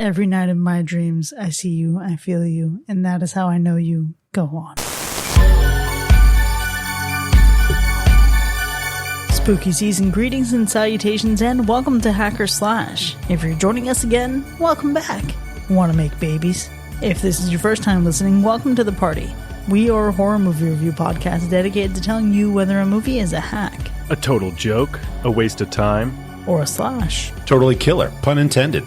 Every night in my dreams, I see you, I feel you, and that is how I know you. Go on. Spooky season greetings and salutations, and welcome to Hacker Slash. If you're joining us again, welcome back. Want to make babies? If this is your first time listening, welcome to the party. We are a horror movie review podcast dedicated to telling you whether a movie is a hack, a total joke, a waste of time, or a slash. Totally killer, pun intended.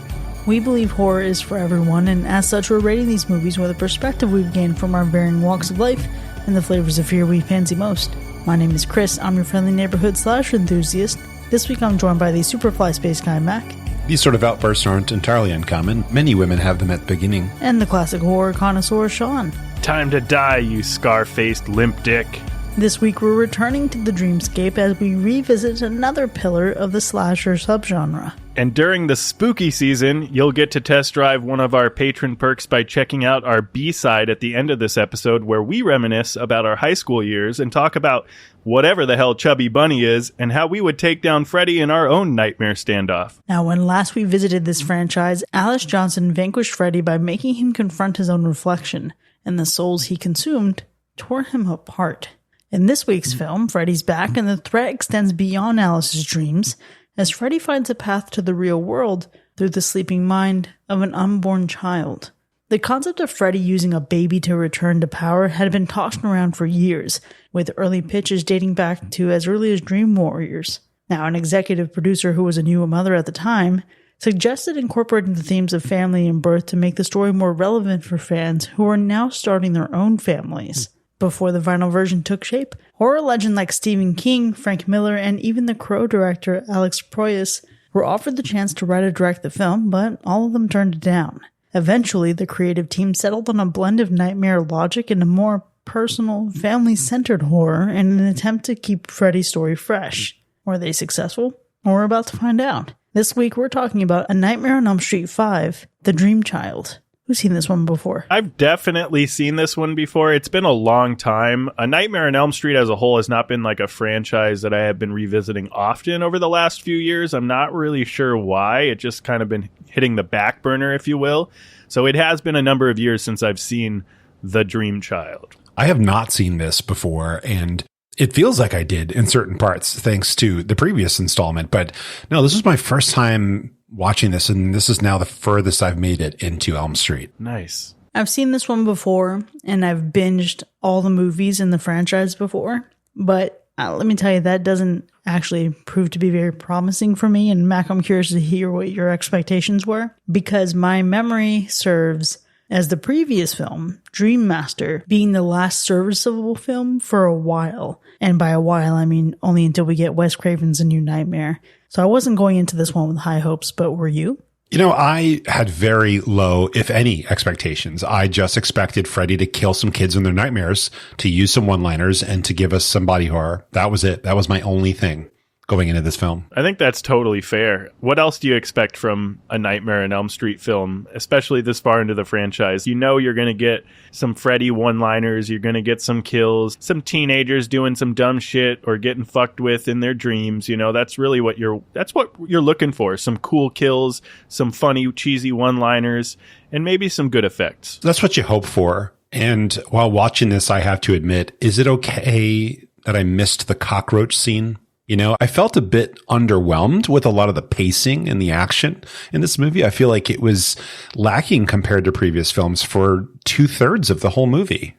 We believe horror is for everyone, and as such, we're rating these movies with a perspective we've gained from our varying walks of life and the flavors of fear we fancy most. My name is Chris, I'm your friendly neighborhood slasher enthusiast. This week I'm joined by the Superfly Space Guy, Mac. These sort of outbursts aren't entirely uncommon. Many women have them at the beginning. And the classic horror connoisseur, Sean. Time to die, you scar-faced limp dick. This week we're returning to the dreamscape as we revisit another pillar of the slasher subgenre. And during the spooky season, you'll get to test drive one of our patron perks by checking out our B-side at the end of this episode, where we reminisce about our high school years and talk about whatever the hell Chubby Bunny is and how we would take down Freddy in our own nightmare standoff. Now, when last we visited this franchise, Alice Johnson vanquished Freddy by making him confront his own reflection, and the souls he consumed tore him apart. In this week's film, Freddy's back, and the threat extends beyond Alice's dreams, as Freddy finds a path to the real world through the sleeping mind of an unborn child. The concept of Freddy using a baby to return to power had been tossed around for years, with early pitches dating back to as early as Dream Warriors. Now, an executive producer who was a new mother at the time suggested incorporating the themes of family and birth to make the story more relevant for fans who are now starting their own families. Before the final version took shape, horror legend like Stephen King, Frank Miller, and even the Crow director Alex Proyas were offered the chance to write and direct the film, but all of them turned it down. Eventually, the creative team settled on a blend of nightmare logic and a more personal, family-centered horror in an attempt to keep Freddy's story fresh. Were they successful? We're about to find out. This week, we're talking about A Nightmare on Elm Street 5, The Dream Child. Who's seen this one before? I've definitely seen this one before. It's been a long time. A Nightmare on Elm Street as a whole has not been like a franchise that I have been revisiting often over the last few years. I'm not really sure why. It just kind of been hitting the back burner, if you will. So it has been a number of years since I've seen The Dream Child. I have not seen this before, and it feels like I did in certain parts thanks to the previous installment. But no, this was my first time watching this, and this is now the furthest I've made it into Elm Street. Nice. I've seen this one before, and I've binged all the movies in the franchise before, but let me tell you, that doesn't actually prove to be very promising for me, and Mac, I'm curious to hear what your expectations were, because my memory serves as the previous film, Dream Master, being the last serviceable film for a while. And by a while, I mean only until we get Wes Craven's A New Nightmare. So I wasn't going into this one with high hopes, but were you? You know, I had very low, if any, expectations. I just expected Freddy to kill some kids in their nightmares, to use some one-liners, and to give us some body horror. That was it. That was my only thing going into this film. I think that's totally fair. What else do you expect from a Nightmare on Elm Street film, especially this far into the franchise? You know you're going to get some Freddy one-liners, you're going to get some kills, some teenagers doing some dumb shit or getting fucked with in their dreams. You know, that's really what you're looking for. Some cool kills, some funny, cheesy one-liners, and maybe some good effects. That's what you hope for. And while watching this, I have to admit, is it okay that I missed the cockroach scene? You know, I felt a bit underwhelmed with a lot of the pacing and the action in this movie. I feel like it was lacking compared to previous films for 2/3 of the whole movie.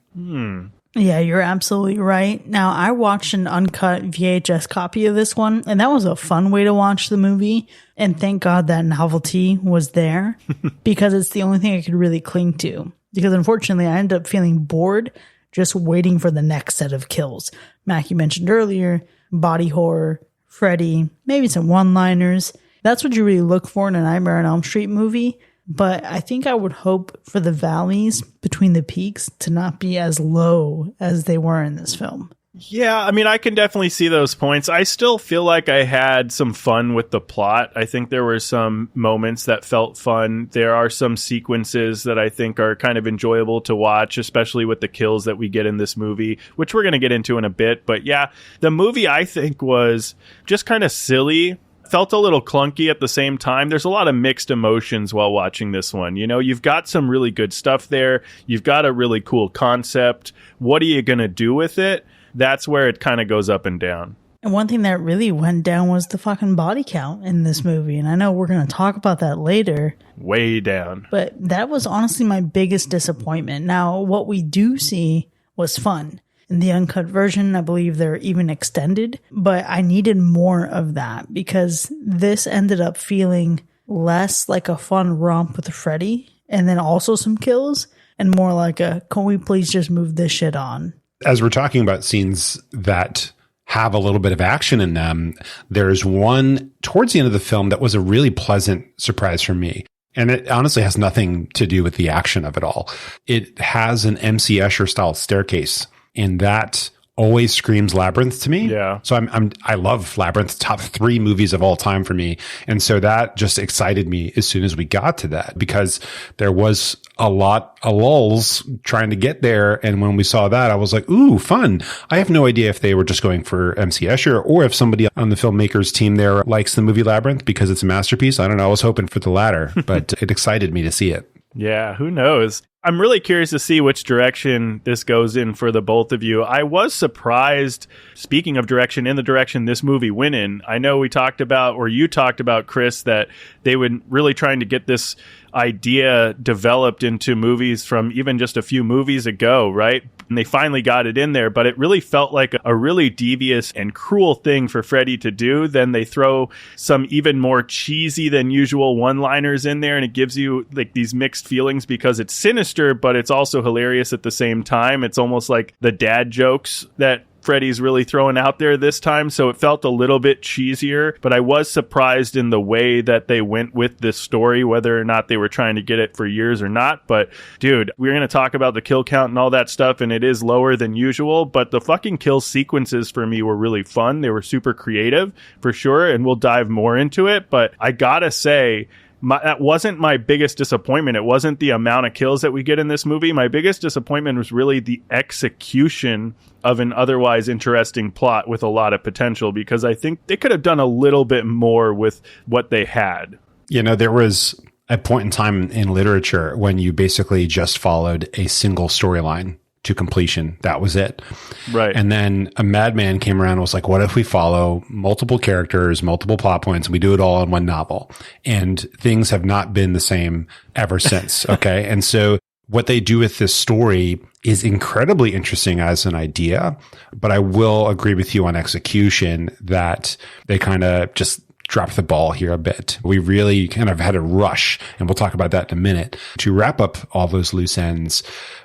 Yeah, you're absolutely right. Now, I watched an uncut VHS copy of this one, and that was a fun way to watch the movie. And thank God that novelty was there, because it's the only thing I could really cling to. Because unfortunately, I ended up feeling bored just waiting for the next set of kills. Mac, you mentioned earlier, body horror, Freddy, maybe some one-liners. That's what you really look for in a Nightmare on Elm Street movie. But I think I would hope for the valleys between the peaks to not be as low as they were in this film. Yeah, I mean, I can definitely see those points. I still feel like I had some fun with the plot. I think there were some moments that felt fun. There are some sequences that I think are kind of enjoyable to watch, especially with the kills that we get in this movie, which we're going to get into in a bit. But yeah, the movie I think was just kind of silly. felt a little clunky at the same time. There's a lot of mixed emotions while watching this one. You know, you've got some really good stuff there. You've got a really cool concept. What are you going to do with it? That's where it kind of goes up and down. And one thing that really went down was the fucking body count in this movie. And I know we're going to talk about that later. Way down. But that was honestly my biggest disappointment. Now, what we do see was fun. In the uncut version, I believe they're even extended, but I needed more of that because this ended up feeling less like a fun romp with Freddy and then also some kills and more like a, can we please just move this shit on? As we're talking about scenes that have a little bit of action in them, there's one towards the end of the film that was a really pleasant surprise for me. And it honestly has nothing to do with the action of it all. It has an MC Escher style staircase. And that always screams Labyrinth to me. Yeah. So I love Labyrinth, top 3 movies of all time for me. And so that just excited me as soon as we got to that because there was a lot of lulls trying to get there. And when we saw that, I was like, ooh, fun. I have no idea if they were just going for MC Escher or if somebody on the filmmakers team there likes the movie Labyrinth because it's a masterpiece. I don't know. I was hoping for the latter, but it excited me to see it. Yeah, who knows? I'm really curious to see which direction this goes in for the both of you. I was surprised, speaking of direction, in the direction this movie went in. I know we talked about, or you talked about, Chris, that they were really trying to get this idea developed into movies from even just a few movies ago, right? And they finally got it in there, but it really felt like a really devious and cruel thing for Freddy to do. Then they throw some even more cheesy than usual one-liners in there, and it gives you like these mixed feelings because it's sinister, but it's also hilarious at the same time. It's almost like the dad jokes that Freddy's really throwing out there this time, so it felt a little bit cheesier, but I was surprised in the way that they went with this story, whether or not they were trying to get it for years or not. But dude, we're going to talk about the kill count and all that stuff, and it is lower than usual, but the fucking kill sequences for me were really fun. They were super creative for sure, and we'll dive more into it, but I gotta say, that wasn't my biggest disappointment. It wasn't the amount of kills that we get in this movie. My biggest disappointment was really the execution of an otherwise interesting plot with a lot of potential, because I think they could have done a little bit more with what they had. You know, there was a point in time in literature when you basically just followed a single storyline to completion. That was it. Right. And then a madman came around and was like, what if we follow multiple characters, multiple plot points, and we do it all in one novel? And things have not been the same ever since. Okay. And so what they do with this story is incredibly interesting as an idea, but I will agree with you on execution that they kind of just dropped the ball here a bit. We really kind of had a rush, and we'll talk about that in a minute, to wrap up all those loose ends.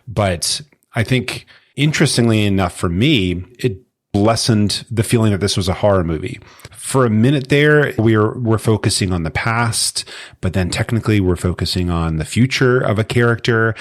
But I think, interestingly enough for me, it lessened the feeling that this was a horror movie. For a minute there, we're focusing on the past, but then technically we're focusing on the future of a character.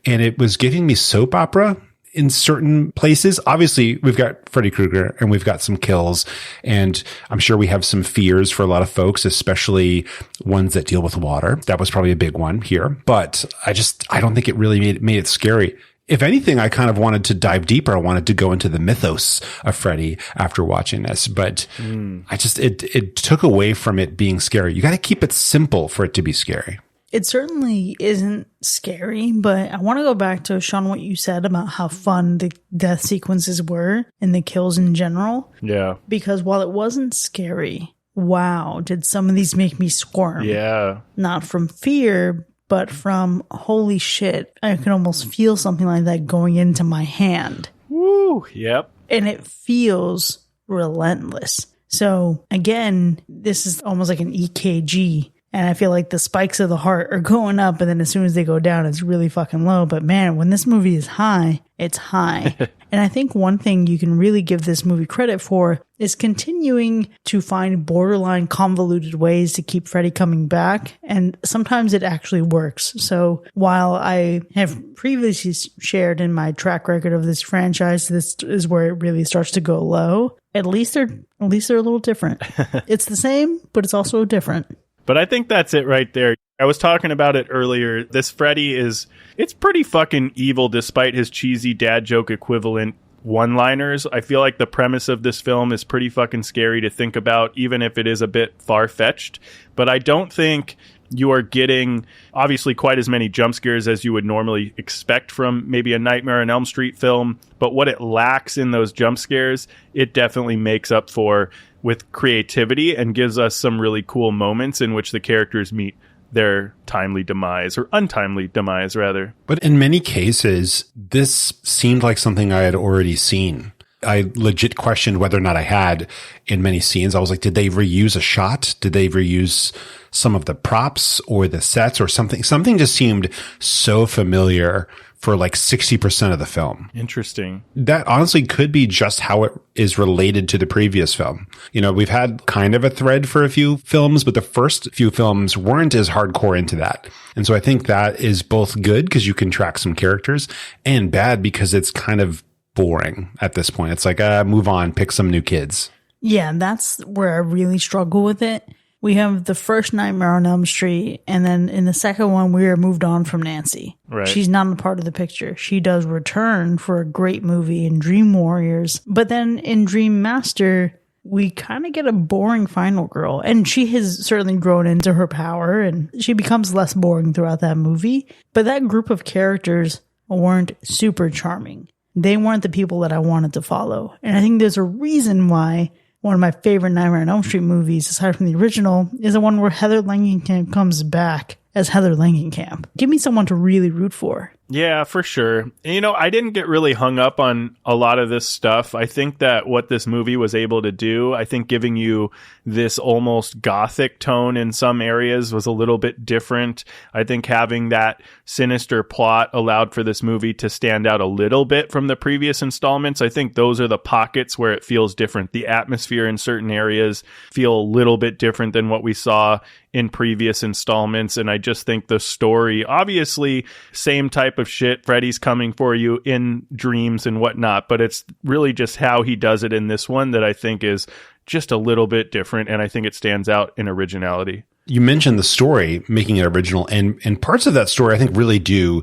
And it was giving me soap opera in certain places. Obviously, we've got Freddy Krueger and we've got some kills, and I'm sure we have some fears for a lot of folks, especially ones that deal with water. That was probably a big one here, but I don't think it really made it scary. If anything, I kind of wanted to dive deeper. I wanted to go into the mythos of Freddy after watching this, but it took away from it being scary. You got to keep it simple for it to be scary. It certainly isn't scary, but I want to go back to, Sean, what you said about how fun the death sequences were and the kills in general. Yeah. Because while it wasn't scary, wow, did some of these make me squirm. Yeah. Not from fear, but from, holy shit, I can almost feel something like that going into my hand. Woo, yep. And it feels relentless. So again, this is almost like an EKG. And I feel like the spikes of the heart are going up, and then as soon as they go down, it's really fucking low. But man, when this movie is high, it's high. And I think one thing you can really give this movie credit for is continuing to find borderline convoluted ways to keep Freddy coming back. And sometimes it actually works. So while I have previously shared in my track record of this franchise, this is where it really starts to go low. At least they're a little different. It's the same, but it's also different. But I think that's it right there. I was talking about it earlier. This Freddy it's pretty fucking evil despite his cheesy dad joke equivalent one-liners. I feel like the premise of this film is pretty fucking scary to think about, even if it is a bit far-fetched. But I don't think you are getting, obviously, quite as many jump scares as you would normally expect from maybe a Nightmare on Elm Street film. But what it lacks in those jump scares, it definitely makes up for with creativity and gives us some really cool moments in which the characters meet their timely demise, or untimely demise, rather. But in many cases, this seemed like something I had already seen. I legit questioned whether or not I had in many scenes. I was like, did they reuse a shot? Did they reuse some of the props or the sets or something? Something just seemed so familiar for like 60% of the film. Interesting. That honestly could be just how it is related to the previous film. You know, we've had kind of a thread for a few films, but the first few films weren't as hardcore into that. And so I think that is both good because you can track some characters, and bad because it's kind of boring at this point. It's like, move on, pick some new kids. Yeah, that's where I really struggle with it. We have the first Nightmare on Elm Street, and then in the second one, we are moved on from Nancy. Right. She's not a part of the picture. She does return for a great movie in Dream Warriors, but then in Dream Master, we kind of get a boring final girl, and she has certainly grown into her power, and she becomes less boring throughout that movie. But that group of characters weren't super charming. They weren't the people that I wanted to follow. And I think there's a reason why one of my favorite Nightmare on Elm Street movies, aside from the original, is the one where Heather Langenkamp comes back as Heather Langenkamp. Give me someone to really root for. Yeah, for sure. And, you know, I didn't get really hung up on a lot of this stuff. I think that what this movie was able to do, I think giving you this almost gothic tone in some areas was a little bit different. I think having that sinister plot allowed for this movie to stand out a little bit from the previous installments. I think those are the pockets where it feels different. The atmosphere in certain areas feel a little bit different than what we saw in previous installments. And I just think the story, obviously, same type of shit. Freddy's coming for you in dreams and whatnot, but it's really just how he does it in this one that I think is just a little bit different. And I think it stands out in originality. You mentioned the story, making it original, and parts of that story I think really do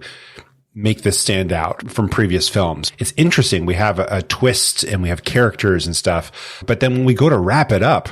make this stand out from previous films. It's interesting. We have a twist and we have characters and stuff, but then when we go to wrap it up,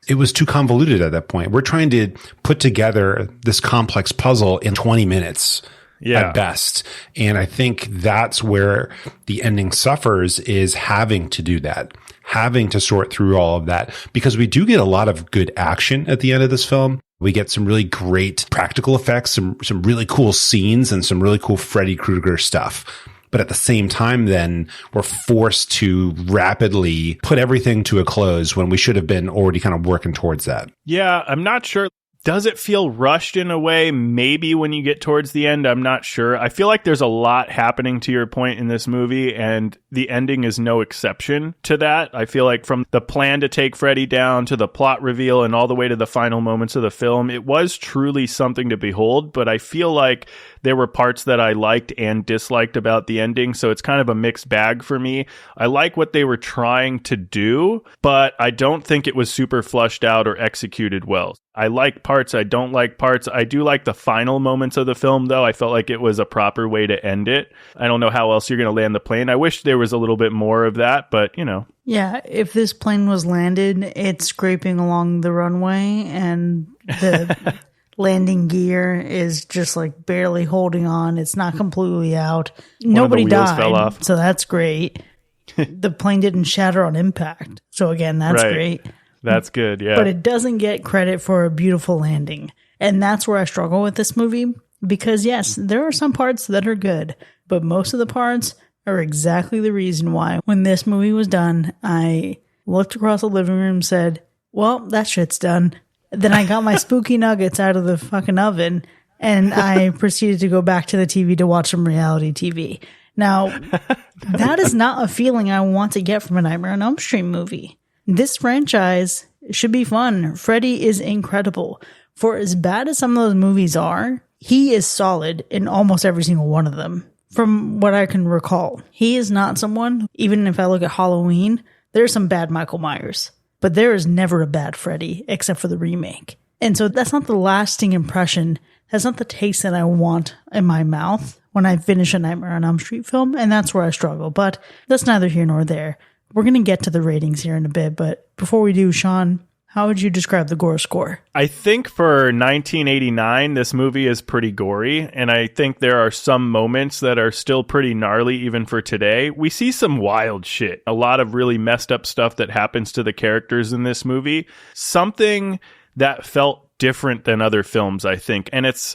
it was too convoluted at that point. We're trying to put together this complex puzzle in 20 minutes at best. And I think that's where the ending suffers, is having to do that, having to sort through all of that, because we do get a lot of good action at the end of this film. We get some really great practical effects, some really cool scenes, and some really cool Freddy Krueger stuff. But at the same time, then we're forced to rapidly put everything to a close when we should have been already kind of working towards that. Yeah, I'm not sure. Does it feel rushed in a way? Maybe when you get towards the end, I'm not sure. I feel like there's a lot happening, to your point, in this movie, and the ending is no exception to that. I feel like from the plan to take Freddy down to the plot reveal and all the way to the final moments of the film, it was truly something to behold, but I feel like there were parts that I liked and disliked about the ending, so it's kind of a mixed bag for me. I like what they were trying to do, but I don't think it was super flushed out or executed well. I like parts, I don't like parts. I do like the final moments of the film, though. I felt like it was a proper way to end it. I don't know how else you're going to land the plane. I wish there was a little bit more of that, but, you know. Yeah, if this plane was landed, it's scraping along the runway, and the landing gear is just like barely holding on. It's not completely out. Nobody died, fell off. So that's great. The plane didn't shatter on impact. So again, that's great. That's good, yeah. But it doesn't get credit for a beautiful landing. And that's where I struggle with this movie. Because yes, there are some parts that are good, but most of the parts are exactly the reason why when this movie was done, I looked across the living room and said, well, that shit's done. Then I got my spooky nuggets out of the fucking oven, and I proceeded to go back to the TV to watch some reality TV. Now, that is not a feeling I want to get from a Nightmare on Elm Street movie. This franchise should be fun. Freddy is incredible. For as bad as some of those movies are, he is solid in almost every single one of them, from what I can recall. He is not someone, even if I look at Halloween, there's some bad Michael Myers. But there is never a bad Freddy, except for the remake. And so that's not the lasting impression. That's not the taste that I want in my mouth when I finish a Nightmare on Elm Street film, and that's where I struggle. But that's neither here nor there. We're going to get to the ratings here in a bit, but before we do, Sean, how would you describe the gore score? I think for 1989, this movie is pretty gory, and I think there are some moments that are still pretty gnarly even for today. We see some wild shit, a lot of really messed up stuff that happens to the characters in this movie. Something that felt different than other films, I think, and it's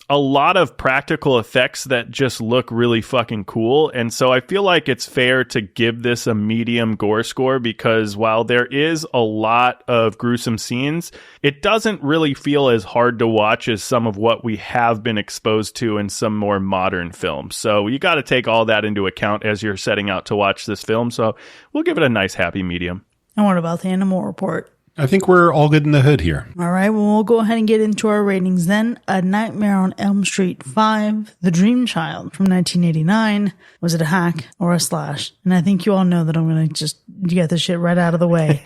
a lot of practical effects that just look really fucking cool. And so I feel like it's fair to give this a medium gore score, because while there is a lot of gruesome scenes, it doesn't really feel as hard to watch as some of what we have been exposed to in some more modern films. So you got to take all that into account as you're setting out to watch this film. So we'll give it a nice happy medium. And what about the animal report? I think we're all good in the hood here. All right, well, we'll go ahead and get into our ratings then. A Nightmare on Elm Street 5, The Dream Child from 1989. Was it a hack or a slash? And I think you all know that I'm going to just get this shit right out of the way.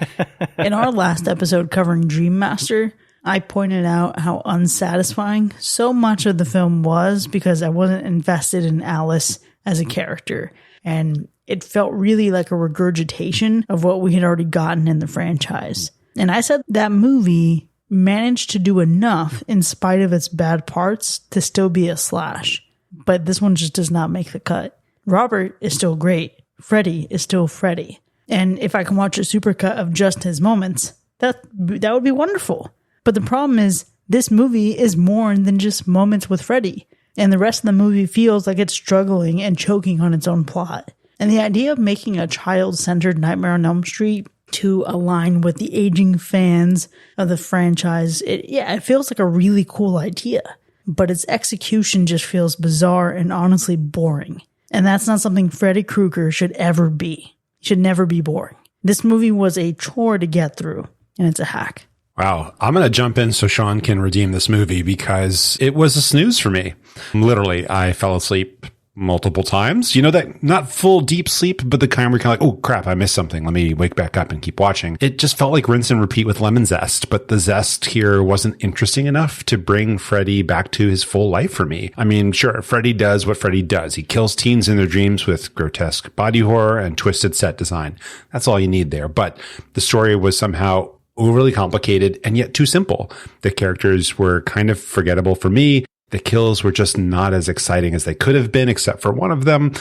In our last episode covering Dream Master, I pointed out how unsatisfying so much of the film was because I wasn't invested in Alice as a character. And it felt really like a regurgitation of what we had already gotten in the franchise. And I said that movie managed to do enough in spite of its bad parts to still be a slash. But this one just does not make the cut. Robert is still great. Freddy is still Freddy. And if I can watch a supercut of just his moments, that would be wonderful. But the problem is, this movie is more than just moments with Freddy. And the rest of the movie feels like it's struggling and choking on its own plot. And the idea of making a child-centered Nightmare on Elm Street to align with the aging fans of the franchise, it feels like a really cool idea. But its execution just feels bizarre and honestly boring. And that's not something Freddy Krueger should ever be. It should never be boring. This movie was a chore to get through, and it's a hack. Wow. I'm going to jump in so Sean can redeem this movie because it was a snooze for me. Literally, I fell asleep multiple times. You know, that not full deep sleep, but the kind where you're kind of like, oh crap, I missed something. Let me wake back up and keep watching. It just felt like rinse and repeat with lemon zest, but the zest here wasn't interesting enough to bring Freddy back to his full life for me. I mean, sure, Freddy does what Freddy does. He kills teens in their dreams with grotesque body horror and twisted set design. That's all you need there. But the story was somehow overly complicated and yet too simple. The characters were kind of forgettable for me. The kills were just not as exciting as they could have been, except for one of them.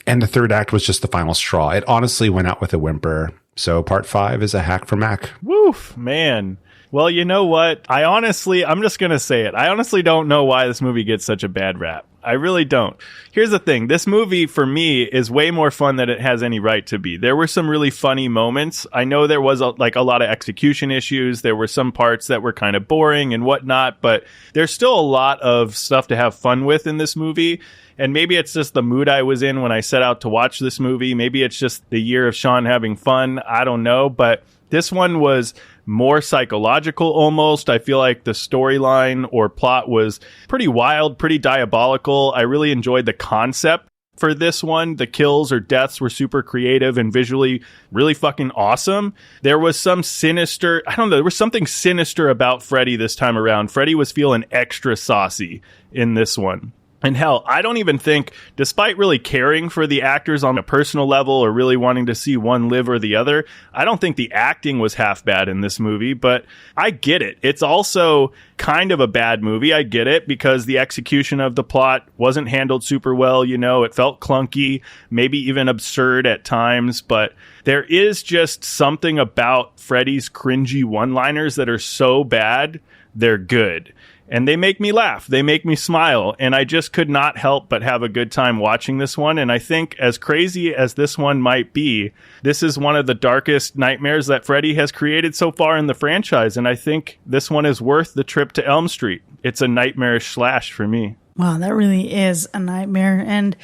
And the third act was just the final straw. It honestly went out with a whimper. So part 5 is a hack for Mac. Woof, man. Well, you know what? I'm just going to say it. I honestly don't know why this movie gets such a bad rap. I really don't. Here's the thing. This movie, for me, is way more fun than it has any right to be. There were some really funny moments. I know there was a lot of execution issues. There were some parts that were kind of boring and whatnot, but there's still a lot of stuff to have fun with in this movie. And maybe it's just the mood I was in when I set out to watch this movie. Maybe it's just the year of Sean having fun. I don't know. But this one was more psychological almost. I feel like the storyline or plot was pretty wild, pretty diabolical. I really enjoyed the concept for this one. The kills or deaths were super creative and visually really fucking awesome. There was some sinister, there was something sinister about Freddy this time around. Freddy was feeling extra saucy in this one. And hell, I don't even think, despite really caring for the actors on a personal level or really wanting to see one live or the other, I don't think the acting was half bad in this movie, but I get it. It's also kind of a bad movie. I get it because the execution of the plot wasn't handled super well. You know, it felt clunky, maybe even absurd at times, but there is just something about Freddy's cringy one-liners that are so bad, they're good. And they make me laugh. They make me smile. And I just could not help but have a good time watching this one. And I think as crazy as this one might be, this is one of the darkest nightmares that Freddy has created so far in the franchise. And I think this one is worth the trip to Elm Street. It's a nightmarish slash for me. Wow, that really is a nightmare. And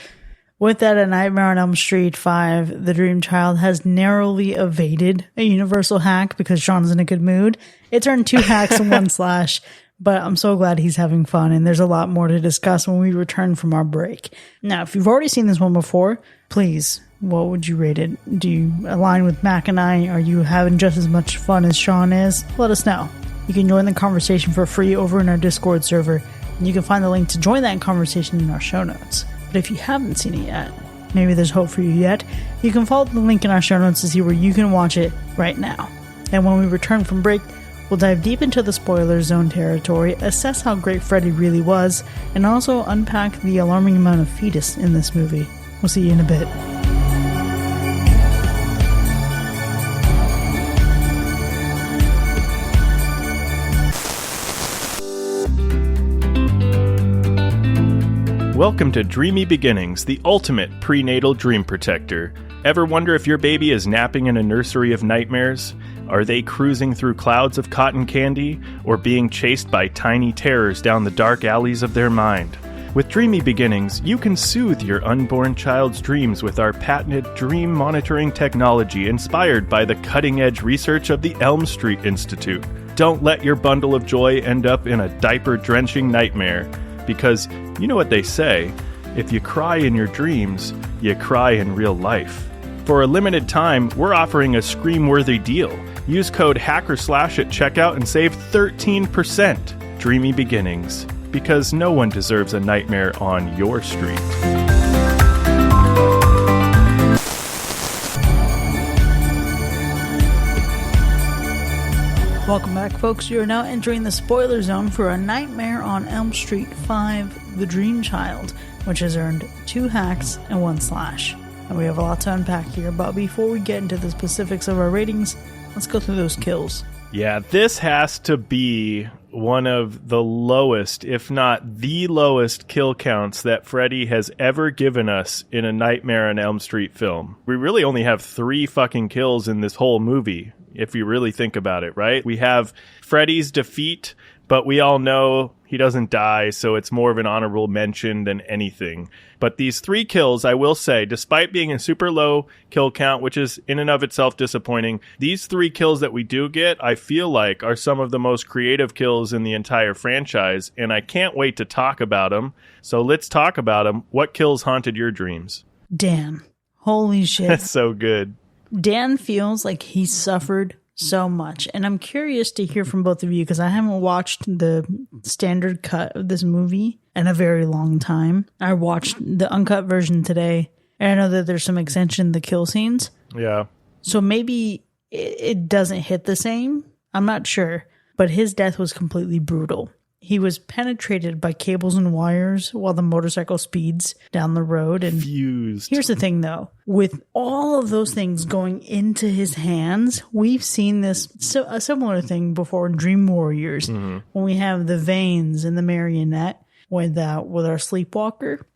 with that, A Nightmare on Elm Street 5, The Dream Child has narrowly evaded a universal hack because Sean's in a good mood. It turned 2 hacks and 1 slash. But I'm so glad he's having fun, and there's a lot more to discuss when we return from our break. Now, if you've already seen this one before, please, what would you rate it? Do you align with Mac and I? Are you having just as much fun as Sean is? Let us know. You can join the conversation for free over in our Discord server, and you can find the link to join that conversation in our show notes. But if you haven't seen it yet, maybe there's hope for you yet, you can follow the link in our show notes to see where you can watch it right now. And when we return from break, we'll dive deep into the spoiler zone territory, assess how great Freddy really was, and also unpack the alarming amount of fetus in this movie. We'll see you in a bit. Welcome to Dreamy Beginnings, the ultimate prenatal dream protector. Ever wonder if your baby is napping in a nursery of nightmares? Are they cruising through clouds of cotton candy, or being chased by tiny terrors down the dark alleys of their mind? With Dreamy Beginnings, you can soothe your unborn child's dreams with our patented dream monitoring technology inspired by the cutting-edge research of the Elm Street Institute. Don't let your bundle of joy end up in a diaper-drenching nightmare, because you know what they say, if you cry in your dreams, you cry in real life. For a limited time, we're offering a scream-worthy deal. Use code HackerSlash at checkout and save 13%. Dreamy Beginnings, because no one deserves a nightmare on your street. Welcome back, folks. You are now entering the spoiler zone for A Nightmare on Elm Street 5, The Dream Child, which has earned 2 hacks and 1 slash. And we have a lot to unpack here, but before we get into the specifics of our ratings, let's go through those kills. Yeah, this has to be one of the lowest, if not the lowest, kill counts that Freddy has ever given us in a Nightmare on Elm Street film. We really only have 3 fucking kills in this whole movie, if you really think about it, right? We have Freddy's defeat, but we all know he doesn't die, so it's more of an honorable mention than anything. But these 3 kills, I will say, despite being a super low kill count, which is in and of itself disappointing, these 3 kills that we do get, I feel like, are some of the most creative kills in the entire franchise, and I can't wait to talk about them. So let's talk about them. What kills haunted your dreams? Dan. Holy shit. That's so good. Dan feels like he suffered so much. And I'm curious to hear from both of you, because I haven't watched the standard cut of this movie in a very long time. I watched the uncut version today, and I know that there's some extension in the kill scenes. Yeah. So maybe it doesn't hit the same. I'm not sure. But his death was completely brutal. He was penetrated by cables and wires while the motorcycle speeds down the road. And fused. Here's the thing, though. With all of those things going into his hands, we've seen this a similar thing before in Dream Warriors, when we have the veins in the marionette with our sleepwalker.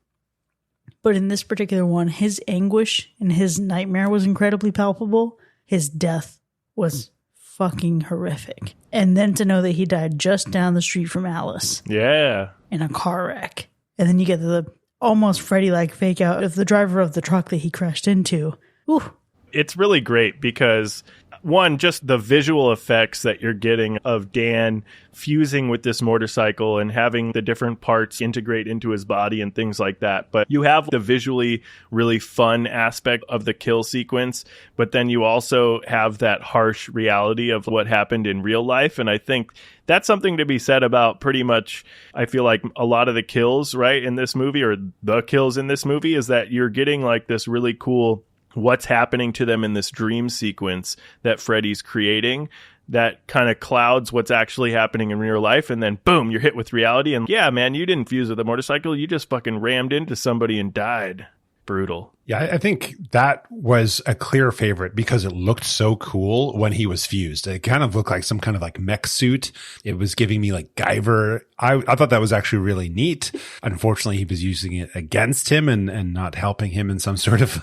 But in this particular one, his anguish and his nightmare was incredibly palpable. His death was fucking horrific. And then to know that he died just down the street from Alice. Yeah. In a car wreck. And then you get the almost Freddy-like fake out of the driver of the truck that he crashed into. Ooh. It's really great because, one, just the visual effects that you're getting of Dan fusing with this motorcycle and having the different parts integrate into his body and things like that. But you have the visually really fun aspect of the kill sequence, but then you also have that harsh reality of what happened in real life. And I think that's something to be said about pretty much, I feel like, a lot of the kills, right, in this movie, or the kills in this movie, is that you're getting like this really cool what's happening to them in this dream sequence that Freddy's creating that kind of clouds what's actually happening in real life. And then boom, you're hit with reality. And yeah, man, you didn't fuse with a motorcycle. You just fucking rammed into somebody and died. Brutal. Yeah, I think that was a clear favorite because it looked so cool when he was fused. It kind of looked like some kind of like mech suit. It was giving me like Guyver. I thought that was actually really neat. Unfortunately, he was using it against him and not helping him in some sort of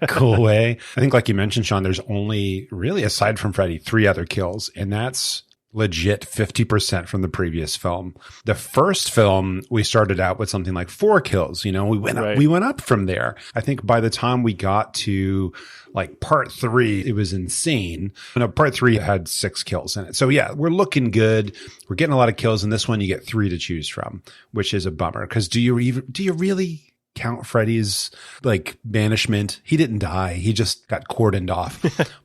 cool way. I think, like you mentioned, Sean, there's only really, aside from Freddy, 3 other kills, and that's legit 50% from the previous film. The first film, we started out with something like 4 kills. You know, we went up from there. I think by the time we got to like part 3, it was insane. No, part 3 had 6 kills in it. So yeah, we're looking good. We're getting a lot of kills. In this one, you get 3 to choose from, which is a bummer. Because do you really count Freddy's like banishment. He didn't die. He just got cordoned off.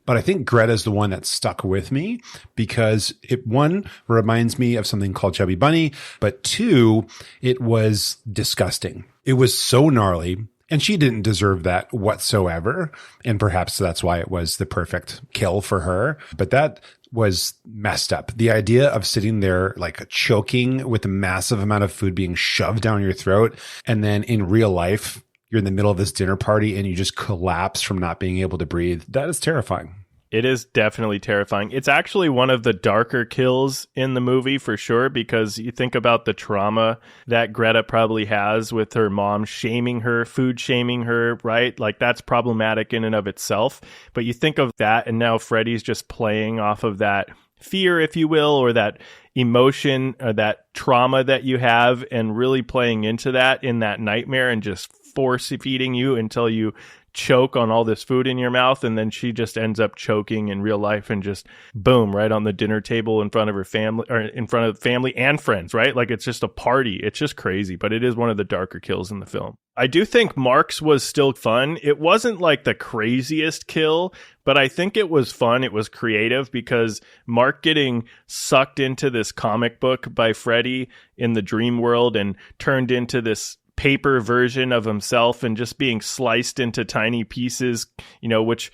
But I think Greta's the one that stuck with me because it, one, reminds me of something called Chubby Bunny, but two, it was disgusting. It was so gnarly. And she didn't deserve that whatsoever. And perhaps that's why it was the perfect kill for her. But that was messed up. The idea of sitting there like choking with a massive amount of food being shoved down your throat. And then in real life, you're in the middle of this dinner party and you just collapse from not being able to breathe. That is terrifying. It is definitely terrifying. It's actually one of the darker kills in the movie for sure, because you think about the trauma that Greta probably has with her mom shaming her, food shaming her, right? Like that's problematic in and of itself. But you think of that and now Freddy's just playing off of that fear, if you will, or that emotion or that trauma that you have and really playing into that in that nightmare and just force feeding you until you choke on all this food in your mouth, and then she just ends up choking in real life and just boom, right on the dinner table in front of her family, or in front of family and friends, right? Like it's just a party. It's just crazy, but it is one of the darker kills in the film. I do think Mark's was still fun. It wasn't like the craziest kill, but I think it was fun. It was creative because Mark getting sucked into this comic book by Freddy in the dream world and turned into this paper version of himself and just being sliced into tiny pieces, you know, which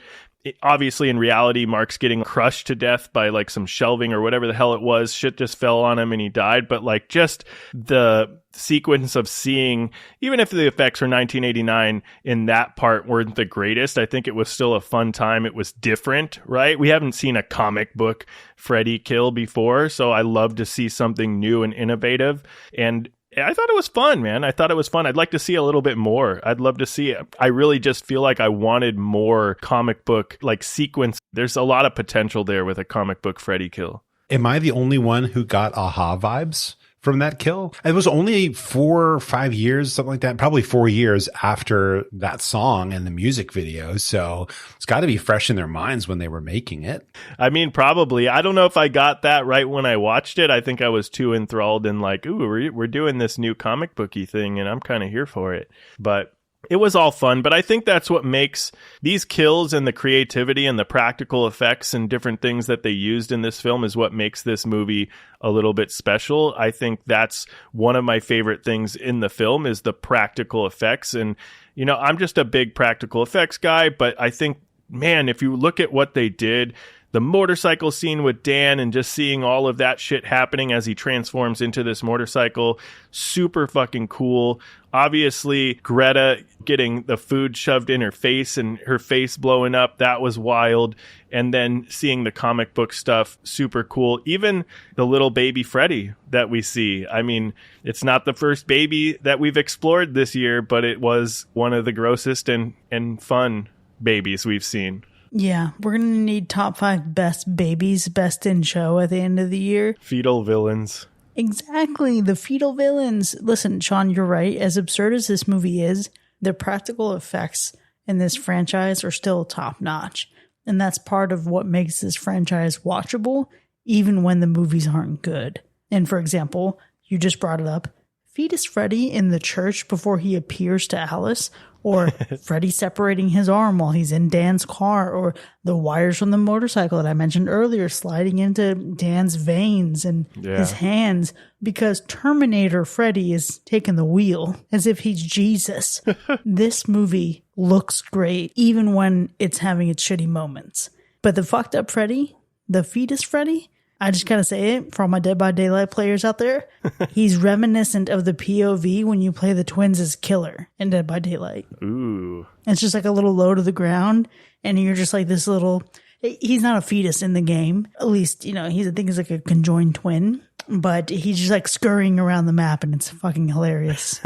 obviously in reality, Mark's getting crushed to death by like some shelving or whatever the hell it was. Shit just fell on him and he died. But like just the sequence of seeing, even if the effects for 1989 in that part weren't the greatest, I think it was still a fun time. It was different, right? We haven't seen a comic book Freddy kill before. So I love to see something new and innovative. And I thought it was fun, man. I thought it was fun. I'd like to see a little bit more. I'd love to see it. I really just feel like I wanted more comic book like sequence. There's a lot of potential there with a comic book Freddy kill. Am I the only one who got aha vibes from that kill? It was only 4 or 5 years, something like that, probably 4 years after that song and the music video. So it's got to be fresh in their minds when they were making it. I mean, probably. I don't know if I got that right when I watched it. I think I was too enthralled in like, ooh, we're doing this new comic booky thing and I'm kind of here for it. But it was all fun, but I think that's what makes these kills and the creativity and the practical effects and different things that they used in this film is what makes this movie a little bit special. I think that's one of my favorite things in the film is the practical effects. And, you know, I'm just a big practical effects guy, but I think, man, if you look at what they did, the motorcycle scene with Dan and just seeing all of that shit happening as he transforms into this motorcycle, super fucking cool. Obviously, Greta getting the food shoved in her face and her face blowing up, that was wild. And then seeing the comic book stuff, super cool. Even the little baby Freddy that we see. I mean, it's not the first baby that we've explored this year, but it was one of the grossest and fun babies we've seen. Yeah, we're going to need top 5 best babies, best in show at the end of the year. Fetal villains. Exactly, the fetal villains. Listen, Sean, you're right. As absurd as this movie is, the practical effects in this franchise are still top notch. And that's part of what makes this franchise watchable, even when the movies aren't good. And for example, you just brought it up, Fetus Freddy in the church before he appears to Alice, or Freddy separating his arm while he's in Dan's car, or the wires from the motorcycle that I mentioned earlier sliding into Dan's veins and his hands, because Terminator Freddy is taking the wheel as if he's Jesus. This movie looks great, even when it's having its shitty moments. But the fucked up Freddy, the fetus Freddy, I just gotta say it for all my Dead by Daylight players out there. He's reminiscent of the POV when you play the twins as killer in Dead by Daylight. Ooh. It's just like a little low to the ground, and you're just like this little. He's not a fetus in the game. At least, you know, I think he's like a conjoined twin, but he's just like scurrying around the map, and it's fucking hilarious.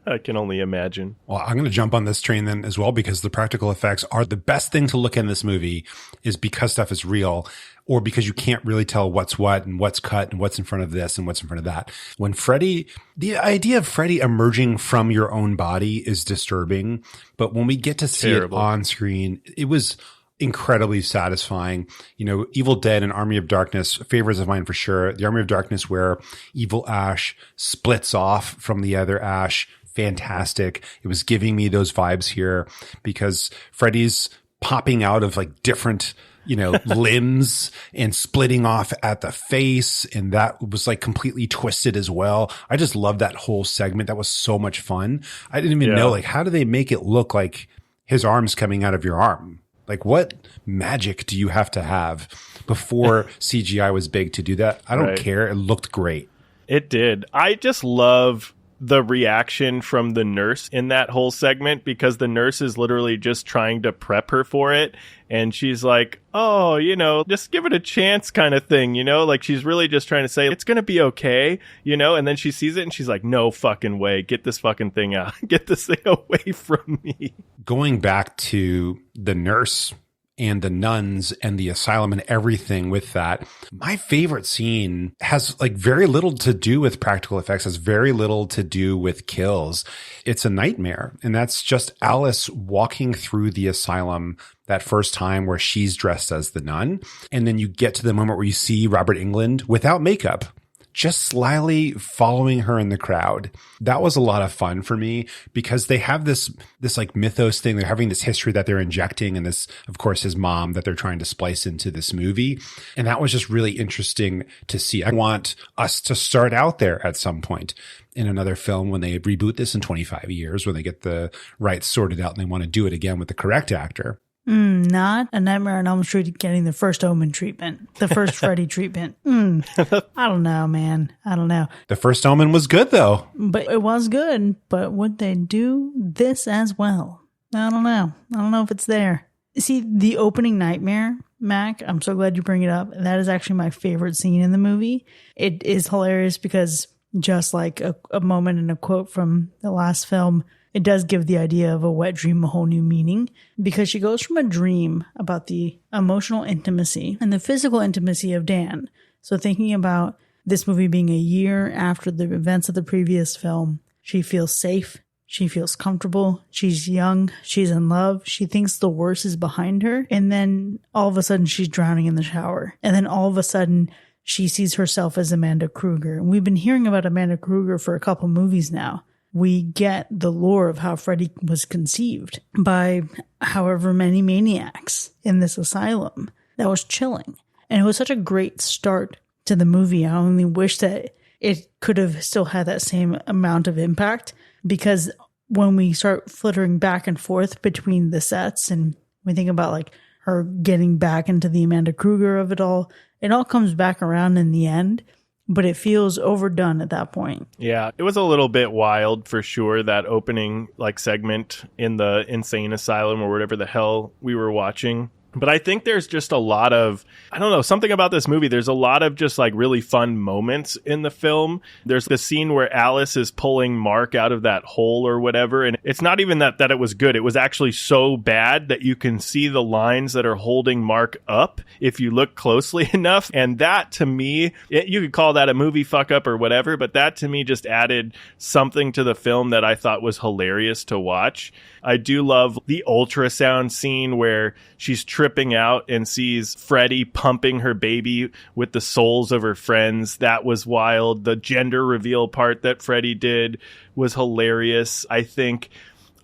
I can only imagine. Well, I'm going to jump on this train then as well, because the practical effects are the best thing to look at in this movie is because stuff is real, or because you can't really tell what's what and what's cut and what's in front of this and what's in front of that. When Freddy, the idea of Freddy emerging from your own body is disturbing, but when we get to see it on screen, it was incredibly satisfying. You know, Evil Dead and Army of Darkness, favorites of mine for sure. The Army of Darkness, where evil Ash splits off from the other Ash, fantastic. It was giving me those vibes here because Freddy's popping out of like different, limbs and splitting off at the face. And that was like completely twisted as well. I just love that whole segment. That was so much fun. I didn't even know, like, how do they make it look like his arm's coming out of your arm? Like, what magic do you have to have before CGI was big to do that? I don't care. It looked great. It did. I just love the reaction from the nurse in that whole segment because the nurse is literally just trying to prep her for it. And she's like, oh, just give it a chance kind of thing, like she's really just trying to say it's going to be okay, and then she sees it and she's like, no fucking way. Get this fucking thing out. Get this thing away from me. Going back to the nurse and the nuns and the asylum and everything with that. My favorite scene has like very little to do with practical effects, has very little to do with kills. It's a nightmare. And that's just Alice walking through the asylum that first time where she's dressed as the nun. And then you get to the moment where you see Robert Englund without makeup, just slyly following her in the crowd. That was a lot of fun for me because they have this like mythos thing. They're having this history that they're injecting, and this, of course, his mom that they're trying to splice into this movie. And that was just really interesting to see. I want us to start out there at some point in another film when they reboot this in 25 years, when they get the rights sorted out and they want to do it again with the correct actor. Not A Nightmare on Elm Street getting the first Omen treatment, the first Freddy treatment. I don't know, man. I don't know. The first Omen was good, though. But it was good. But would they do this as well? I don't know. I don't know if it's there. See, the opening nightmare, Mac, I'm so glad you bring it up. That is actually my favorite scene in the movie. It is hilarious because just like a moment in a quote from the last film, it does give the idea of a wet dream a whole new meaning because she goes from a dream about the emotional intimacy and the physical intimacy of Dan. So thinking about this movie being a year after the events of the previous film, she feels safe. She feels comfortable. She's young. She's in love. She thinks the worst is behind her. And then all of a sudden she's drowning in the shower. And then all of a sudden she sees herself as Amanda Krueger. And we've been hearing about Amanda Krueger for a couple movies now. We get the lore of how Freddy was conceived by however many maniacs in this asylum. That was chilling. And it was such a great start to the movie. I only wish that it could have still had that same amount of impact because when we start flittering back and forth between the sets and we think about like her getting back into the Amanda Krueger of it all comes back around in the end. But it feels overdone at that point. Yeah, it was a little bit wild for sure, that opening like segment in the insane asylum or whatever the hell we were watching. But I think there's just a lot of, I don't know, something about this movie. There's a lot of just like really fun moments in the film. There's the scene where Alice is pulling Mark out of that hole or whatever. And it's not even that it was good. It was actually so bad that you can see the lines that are holding Mark up if you look closely enough. And that to me, you could call that a movie fuck up or whatever, but that to me just added something to the film that I thought was hilarious to watch. I do love the ultrasound scene where she's tripping out and sees Freddy pumping her baby with the souls of her friends. That was wild. The gender reveal part that Freddy did was hilarious. I think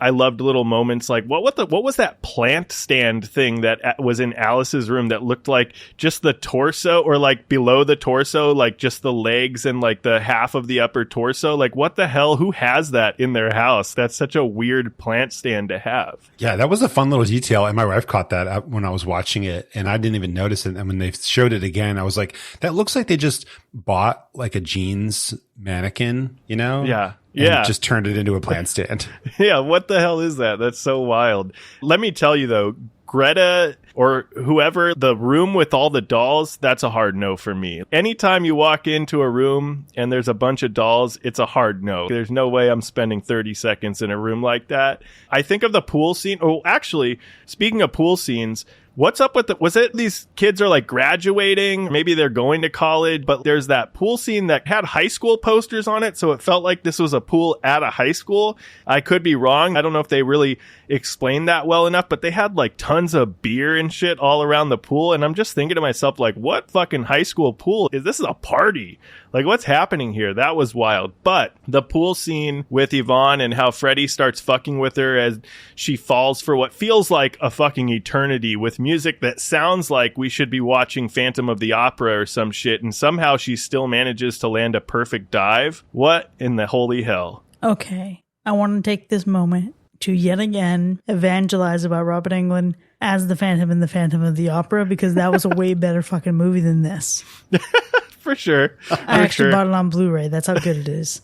I loved little moments like what was that plant stand thing that was in Alice's room that looked like just the torso or like below the torso, like just the legs and like the half of the upper torso. Like what the hell? Who has that in their house? That's such a weird plant stand to have. Yeah, that was a fun little detail. And my wife caught that when I was watching it and I didn't even notice it. And when they showed it again, I was like, that looks like they just bought like a jeans mannequin, you know? Yeah. And just turned it into a plant stand. Yeah, what the hell is that? That's so wild. Let me tell you, though, Greta or whoever, the room with all the dolls, that's a hard no for me. Anytime you walk into a room and there's a bunch of dolls, it's a hard no. There's no way I'm spending 30 seconds in a room like that. I think of the pool scene. Oh, actually, speaking of pool scenes, what's up with was it these kids are like graduating? Maybe they're going to college, but there's that pool scene that had high school posters on it. So it felt like this was a pool at a high school. I could be wrong. I don't know if they really explained that well enough, but they had like tons of beer and shit all around the pool. And I'm just thinking to myself, like, what fucking high school pool is this? Is a party. Like, what's happening here? That was wild. But the pool scene with Yvonne and how Freddy starts fucking with her as she falls for what feels like a fucking eternity with music that sounds like we should be watching Phantom of the Opera or some shit, and somehow she still manages to land a perfect dive. What in the holy hell? Okay, I want to take this moment to yet again evangelize about Robert Englund as the Phantom in the Phantom of the Opera, because that was a way better fucking movie than this. For sure. I actually bought it on Blu-ray. That's how good it is.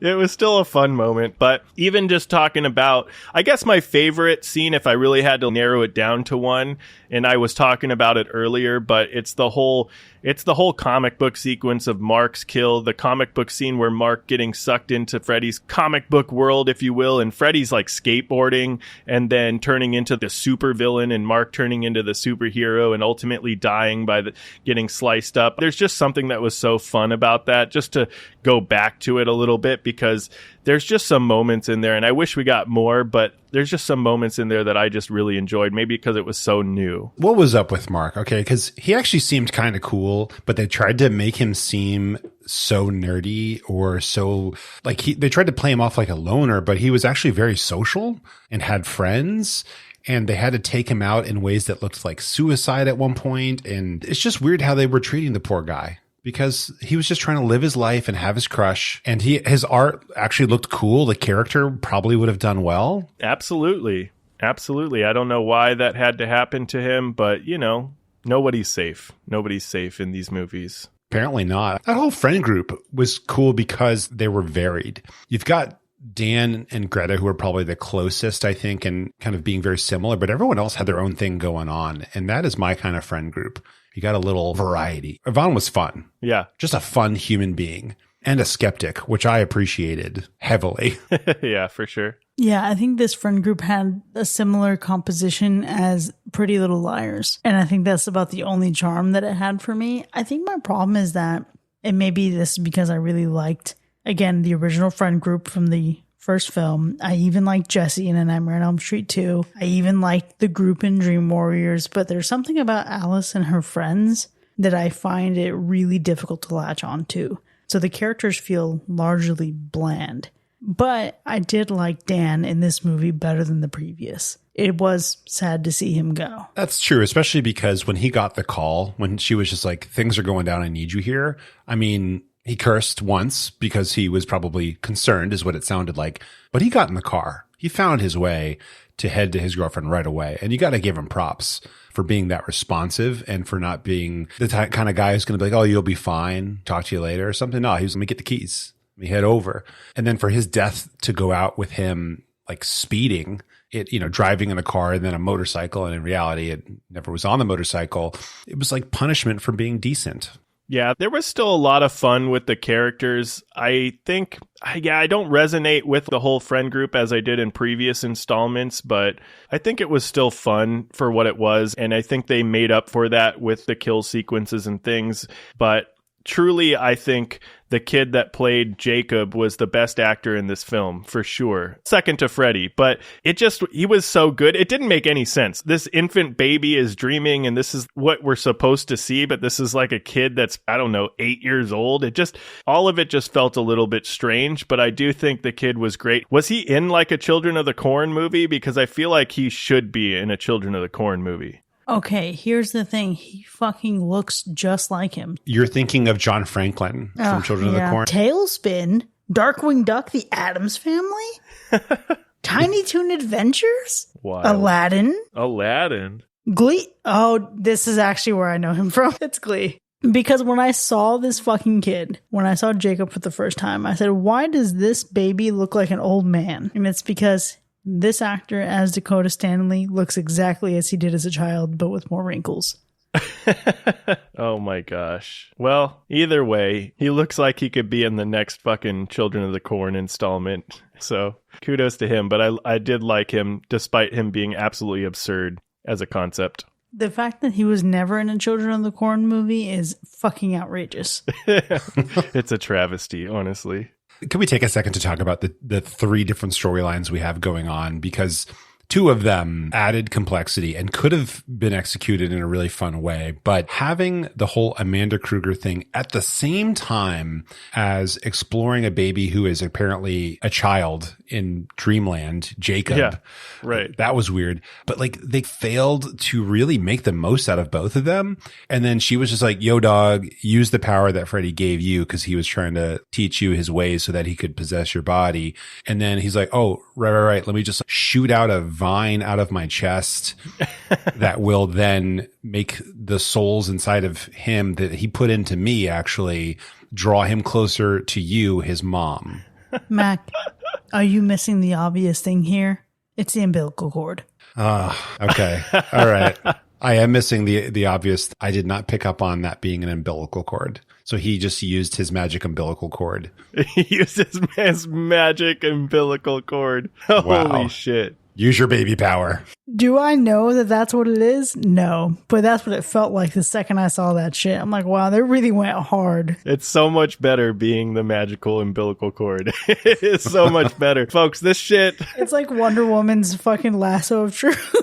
It was still a fun moment. But even just talking about, I guess my favorite scene, if I really had to narrow it down to one, and I was talking about it earlier, but it's the whole comic book sequence of Mark's kill, the comic book scene where Mark getting sucked into Freddy's comic book world, if you will, and Freddy's like skateboarding and then turning into the super villain, and Mark turning into the superhero and ultimately dying by getting sliced up. There's just something that was so fun about that, just to go back to it a little bit, because there's just some moments in there, and I wish we got more, but there's just some moments in there that I just really enjoyed, maybe because it was so new. What was up with Mark? Okay, because he actually seemed kind of cool, but they tried to make him seem so nerdy, or so like they tried to play him off like a loner, but he was actually very social and had friends. And they had to take him out in ways that looked like suicide at one point. And it's just weird how they were treating the poor guy, because he was just trying to live his life and have his crush. And his art actually looked cool. The character probably would have done well. Absolutely. Absolutely. I don't know why that had to happen to him, but, you know, nobody's safe. Nobody's safe in these movies. Apparently not. That whole friend group was cool because they were varied. You've got Dan and Greta, who are probably the closest, I think, and kind of being very similar, but everyone else had their own thing going on. And that is my kind of friend group. You got a little variety. Yvonne was fun. Yeah. Just a fun human being and a skeptic, which I appreciated heavily. Yeah, for sure. Yeah, I think this friend group had a similar composition as Pretty Little Liars. And I think that's about the only charm that it had for me. I think my problem is that, and maybe this is because I really liked, again, the original friend group from the first film. I even liked Jesse in A Nightmare on Elm Street 2. I even liked the group in Dream Warriors. But there's something about Alice and her friends that I find it really difficult to latch on to. So the characters feel largely bland. But I did like Dan in this movie better than the previous. It was sad to see him go. That's true, especially because when he got the call, when she was just like, things are going down, I need you here. I mean, he cursed once because he was probably concerned, is what it sounded like. But he got in the car. He found his way to head to his girlfriend right away. And you got to give him props for being that responsive and for not being the kind of guy who's going to be like, oh, you'll be fine, talk to you later or something. No, he was, let me get the keys. Let me head over. And then for his death to go out with him, like speeding, driving in a car and then a motorcycle. And in reality, it never was on the motorcycle. It was like punishment for being decent. Yeah, there was still a lot of fun with the characters. I think, I don't resonate with the whole friend group as I did in previous installments, but I think it was still fun for what it was. And I think they made up for that with the kill sequences and things. But truly, I think the kid that played Jacob was the best actor in this film, for sure. Second to Freddy, but he was so good. It didn't make any sense. This infant baby is dreaming, and this is what we're supposed to see, but this is like a kid that's, 8 years old. All of it just felt a little bit strange, but I do think the kid was great. Was he in like a Children of the Corn movie? Because I feel like he should be in a Children of the Corn movie. Okay, here's the thing. He fucking looks just like him. You're thinking of John Franklin from Children of the Corn. Tailspin, Darkwing Duck, The Addams Family, Tiny Toon Adventures, Wild. Aladdin, Glee. Oh, this is actually where I know him from. It's Glee. Because when I saw this fucking kid, when I saw Jacob for the first time, I said, why does this baby look like an old man? And it's because this actor as Dakota Stanley looks exactly as he did as a child, but with more wrinkles. Oh my gosh. Well, either way, he looks like he could be in the next fucking Children of the Corn installment. So kudos to him. But I did like him, despite him being absolutely absurd as a concept. The fact that he was never in a Children of the Corn movie is fucking outrageous. It's a travesty, honestly. Can we take a second to talk about the three different storylines we have going on? Because two of them added complexity and could have been executed in a really fun way. But having the whole Amanda Krueger thing at the same time as exploring a baby who is apparently a child in Dreamland, Jacob. Yeah, right. That was weird. But like they failed to really make the most out of both of them. And then she was just like, yo, dog, use the power that Freddy gave you because he was trying to teach you his ways so that he could possess your body. And then he's like, oh, right. Let me just shoot out a vine out of my chest that will then make the souls inside of him that he put into me actually draw him closer to you, his mom. Mac, are you missing the obvious thing here? It's the umbilical cord. Okay. All right. I am missing the obvious. I did not pick up on that being an umbilical cord. So he just used his magic umbilical cord. He used his magic umbilical cord. Wow. Holy shit. Use your baby power. Do I know that that's what it is? No, but that's what it felt like the second I saw that shit. I'm like, wow, they really went hard. It's so much better being the magical umbilical cord. It is so much better. Folks, this shit. It's like Wonder Woman's fucking lasso of truth.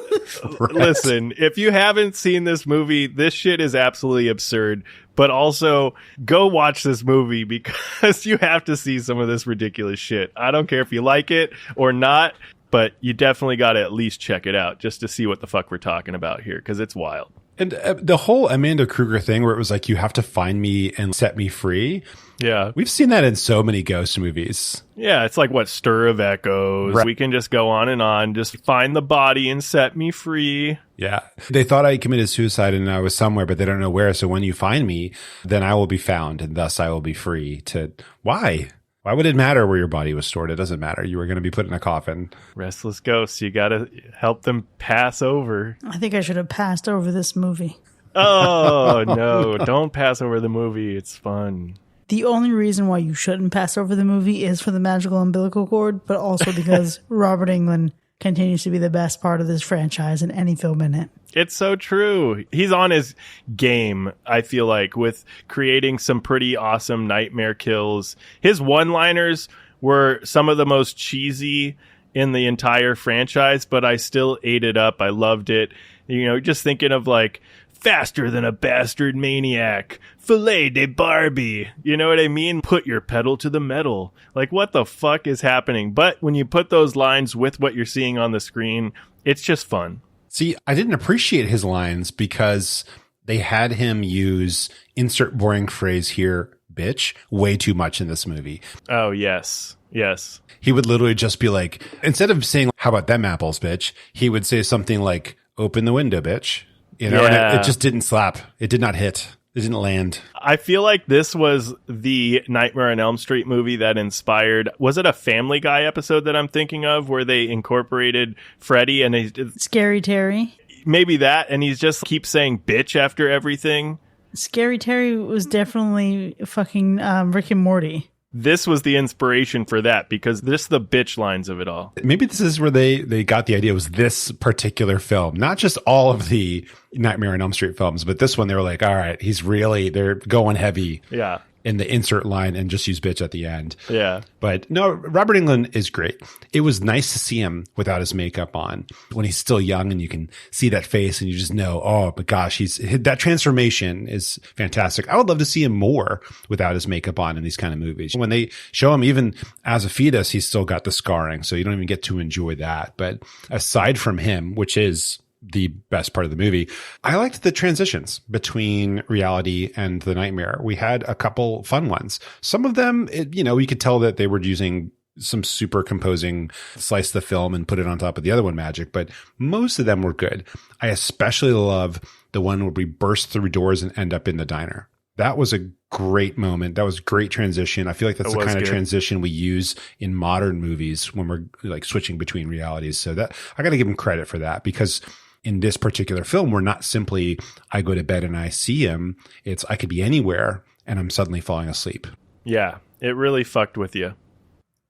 Right. Listen, if you haven't seen this movie, this shit is absolutely absurd. But also, go watch this movie because you have to see some of this ridiculous shit. I don't care if you like it or not, but you definitely got to at least check it out just to see what the fuck we're talking about here because it's wild. And the whole Amanda Krueger thing where it was like, you have to find me and set me free. Yeah. We've seen that in so many ghost movies. Yeah, it's like what, Stir of Echoes. Right. We can just go on. Just find the body and set me free. Yeah. They thought I committed suicide and I was somewhere, but they don't know where. So when you find me, then I will be found and thus I will be free to... Why? Why would it matter where your body was stored? It doesn't matter. You were going to be put in a coffin. Restless ghosts. You got to help them pass over. I think I should have passed over this movie. Oh, no. Don't pass over the movie. It's fun. The only reason why you shouldn't pass over the movie is for the magical umbilical cord, but also because Robert Englund continues to be the best part of this franchise in any film in it. It's so true. He's on his game, I feel like, with creating some pretty awesome nightmare kills. His one-liners were some of the most cheesy in the entire franchise, but I still ate it up. I loved it. You know, just thinking of like, faster than a bastard maniac, filet de Barbie. You know what I mean? Put your pedal to the metal. Like, what the fuck is happening? But when you put those lines with what you're seeing on the screen, it's just fun. See, I didn't appreciate his lines because they had him use insert boring phrase here, bitch, way too much in this movie. Oh, yes. Yes. He would literally just be like, instead of saying, how about them apples, bitch? He would say something like, open the window, bitch. You know, yeah. And it just didn't slap. It did not hit. It didn't land. I feel like this was the Nightmare on Elm Street movie that inspired. Was it a Family Guy episode that I'm thinking of where they incorporated Freddy and Scary Terry? Maybe that. And he's just keeps saying bitch after everything. Scary Terry was definitely fucking Rick and Morty. This was the inspiration for that because this is the bitch lines of it all. Maybe this is where they got the idea was this particular film, not just all of the Nightmare on Elm Street films, but this one they were like, all right, they're going heavy. Yeah. In the insert line and just use bitch at the end. Yeah. But no, Robert Englund is great. It was nice to see him without his makeup on when he's still young and you can see that face and you just know, oh my gosh, that transformation is fantastic. I would love to see him more without his makeup on in these kind of movies. When they show him even as a fetus, he's still got the scarring. So you don't even get to enjoy that. But aside from him, which is the best part of the movie, I liked the transitions between reality and the nightmare. We had a couple fun ones. Some of them, you could tell that they were using some superimposing, slice the film and put it on top of the other one magic, but most of them were good. I especially love the one where we burst through doors and end up in the diner. That was a great moment. That was great transition. I feel like that's the kind of transition we use in modern movies when we're like switching between realities. So that I got to give him credit for that because in this particular film, we're not simply, I go to bed and I see him. It's, I could be anywhere and I'm suddenly falling asleep. Yeah, it really fucked with you.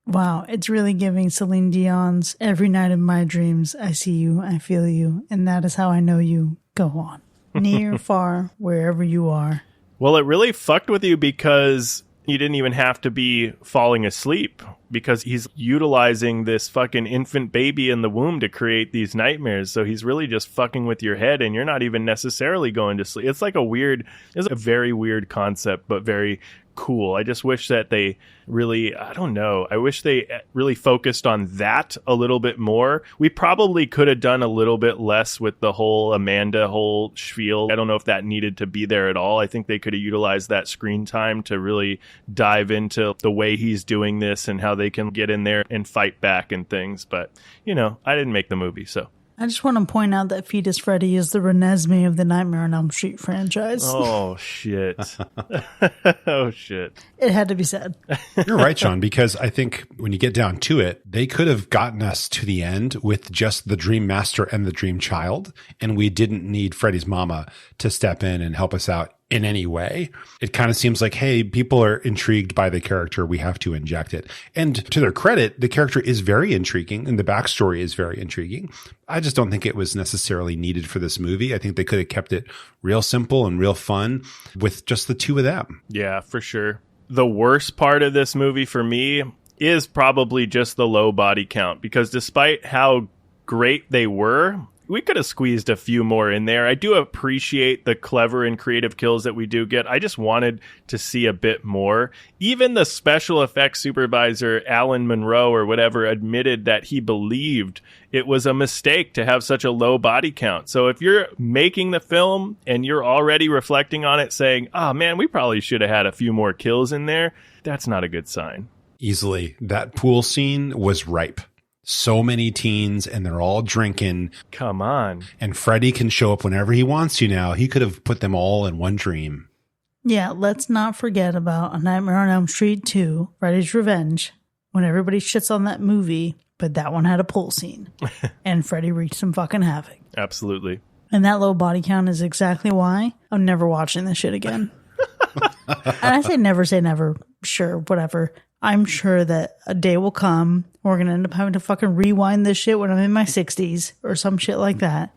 Wow, it's really giving Celine Dion's Every Night in My Dreams, I See You, I Feel You, and that is how I know you. Go on. Near, far, wherever you are. Well, it really fucked with you because You didn't even have to be falling asleep because he's utilizing this fucking infant baby in the womb to create these nightmares. So he's really just fucking with your head and you're not even necessarily going to sleep. It's a very weird concept, but very cool. I just wish that they really, I don't know. I wish they really focused on that a little bit more. We probably could have done a little bit less with the whole Amanda whole spiel. I don't know if that needed to be there at all. I think they could have utilized that screen time to really dive into the way he's doing this and how they can get in there and fight back and things. But, I didn't make the movie, so. I just want to point out that Fetus Freddy is the reminisce of the Nightmare on Elm Street franchise. Oh, shit. Oh, shit. It had to be said. You're right, Sean, because I think when you get down to it, they could have gotten us to the end with just the Dream Master and the Dream Child, and we didn't need Freddy's mama to step in and help us out in any way. It kind of seems like, hey, people are intrigued by the character. We have to inject it. And to their credit, the character is very intriguing and the backstory is very intriguing. I just don't think it was necessarily needed for this movie. I think they could have kept it real simple and real fun with just the two of them. Yeah, for sure. The worst part of this movie for me is probably just the low body count, because despite how great they were, we could have squeezed a few more in there. I do appreciate the clever and creative kills that we do get. I just wanted to see a bit more. Even the special effects supervisor, Alan Monroe or whatever, admitted that he believed it was a mistake to have such a low body count. So if you're making the film and you're already reflecting on it saying, oh man, we probably should have had a few more kills in there, that's not a good sign. Easily. That pool scene was ripe. So many teens and they're all drinking. Come on. And Freddy can show up whenever he wants to now. He could have put them all in one dream. Yeah, let's not forget about A Nightmare on Elm Street 2, Freddy's Revenge, when everybody shits on that movie, but that one had a pool scene. And Freddy wreaked some fucking havoc. Absolutely. And that low body count is exactly why I'm never watching this shit again. And I say never, sure, whatever. I'm sure that a day will come, we're going to end up having to fucking rewind this shit when I'm in my 60s or some shit like that.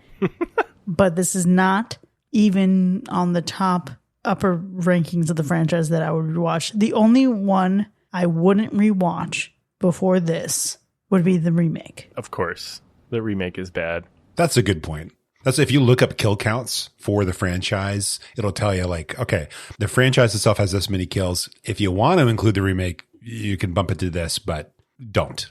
But this is not even on the top upper rankings of the franchise that I would rewatch. The only one I wouldn't rewatch before this would be the remake. Of course. The remake is bad. That's a good point. That's if you look up kill counts for the franchise, it'll tell you like, okay, the franchise itself has this many kills. If you want to include the remake, you can bump it to this, but don't,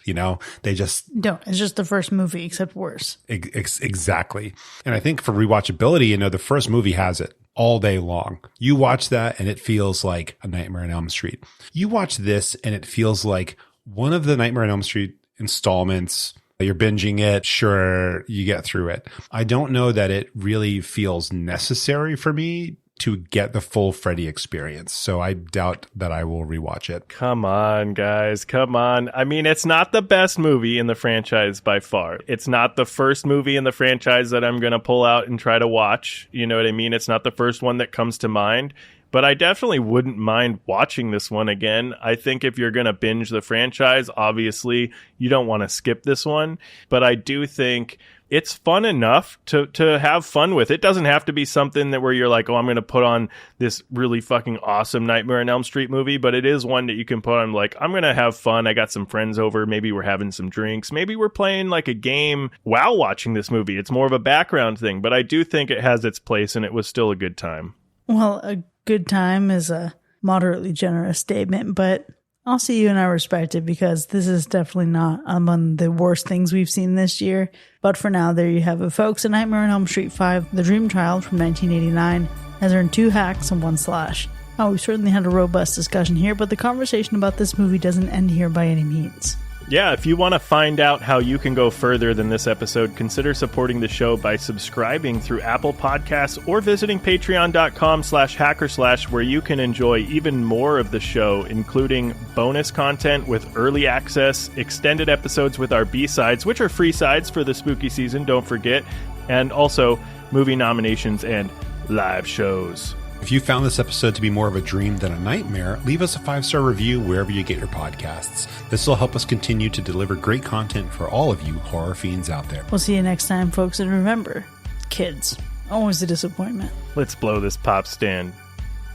they just don't. It's just the first movie, except worse. Exactly. And I think for rewatchability, the first movie has it all day long. You watch that and it feels like A Nightmare on Elm Street. You watch this and it feels like one of the Nightmare on Elm Street installments. You're binging it. Sure, you get through it. I don't know that it really feels necessary for me to get the full Freddy experience. So I doubt that I will rewatch it. Come on, guys. Come on. I mean, it's not the best movie in the franchise by far. It's not the first movie in the franchise that I'm going to pull out and try to watch. You know what I mean? It's not the first one that comes to mind. But I definitely wouldn't mind watching this one again. I think if you're going to binge the franchise, obviously you don't want to skip this one. But I do think it's fun enough to have fun with. It doesn't have to be something that where you're like, oh, I'm going to put on this really fucking awesome Nightmare on Elm Street movie. But it is one that you can put on like, I'm going to have fun. I got some friends over. Maybe we're having some drinks. Maybe we're playing like a game while watching this movie. It's more of a background thing. But I do think it has its place and it was still a good time. Well, a good time is a moderately generous statement, but I'll see you and I respect it because this is definitely not among the worst things we've seen this year. But for now, there you have it, folks. A Nightmare on Elm Street 5, The Dream Child from 1989, has earned 2 hacks and 1 slash. Oh, we certainly had a robust discussion here, but the conversation about this movie doesn't end here by any means. Yeah, if you want to find out how you can go further than this episode, consider supporting the show by subscribing through Apple Podcasts or visiting patreon.com/hackerslash, where you can enjoy even more of the show, including bonus content with early access, extended episodes with our B-sides, which are free sides for the spooky season, don't forget, and also movie nominations and live shows. If you found this episode to be more of a dream than a nightmare, leave us a 5-star review wherever you get your podcasts. This will help us continue to deliver great content for all of you horror fiends out there. We'll see you next time, folks, and remember, kids, always a disappointment. Let's blow this pop stand.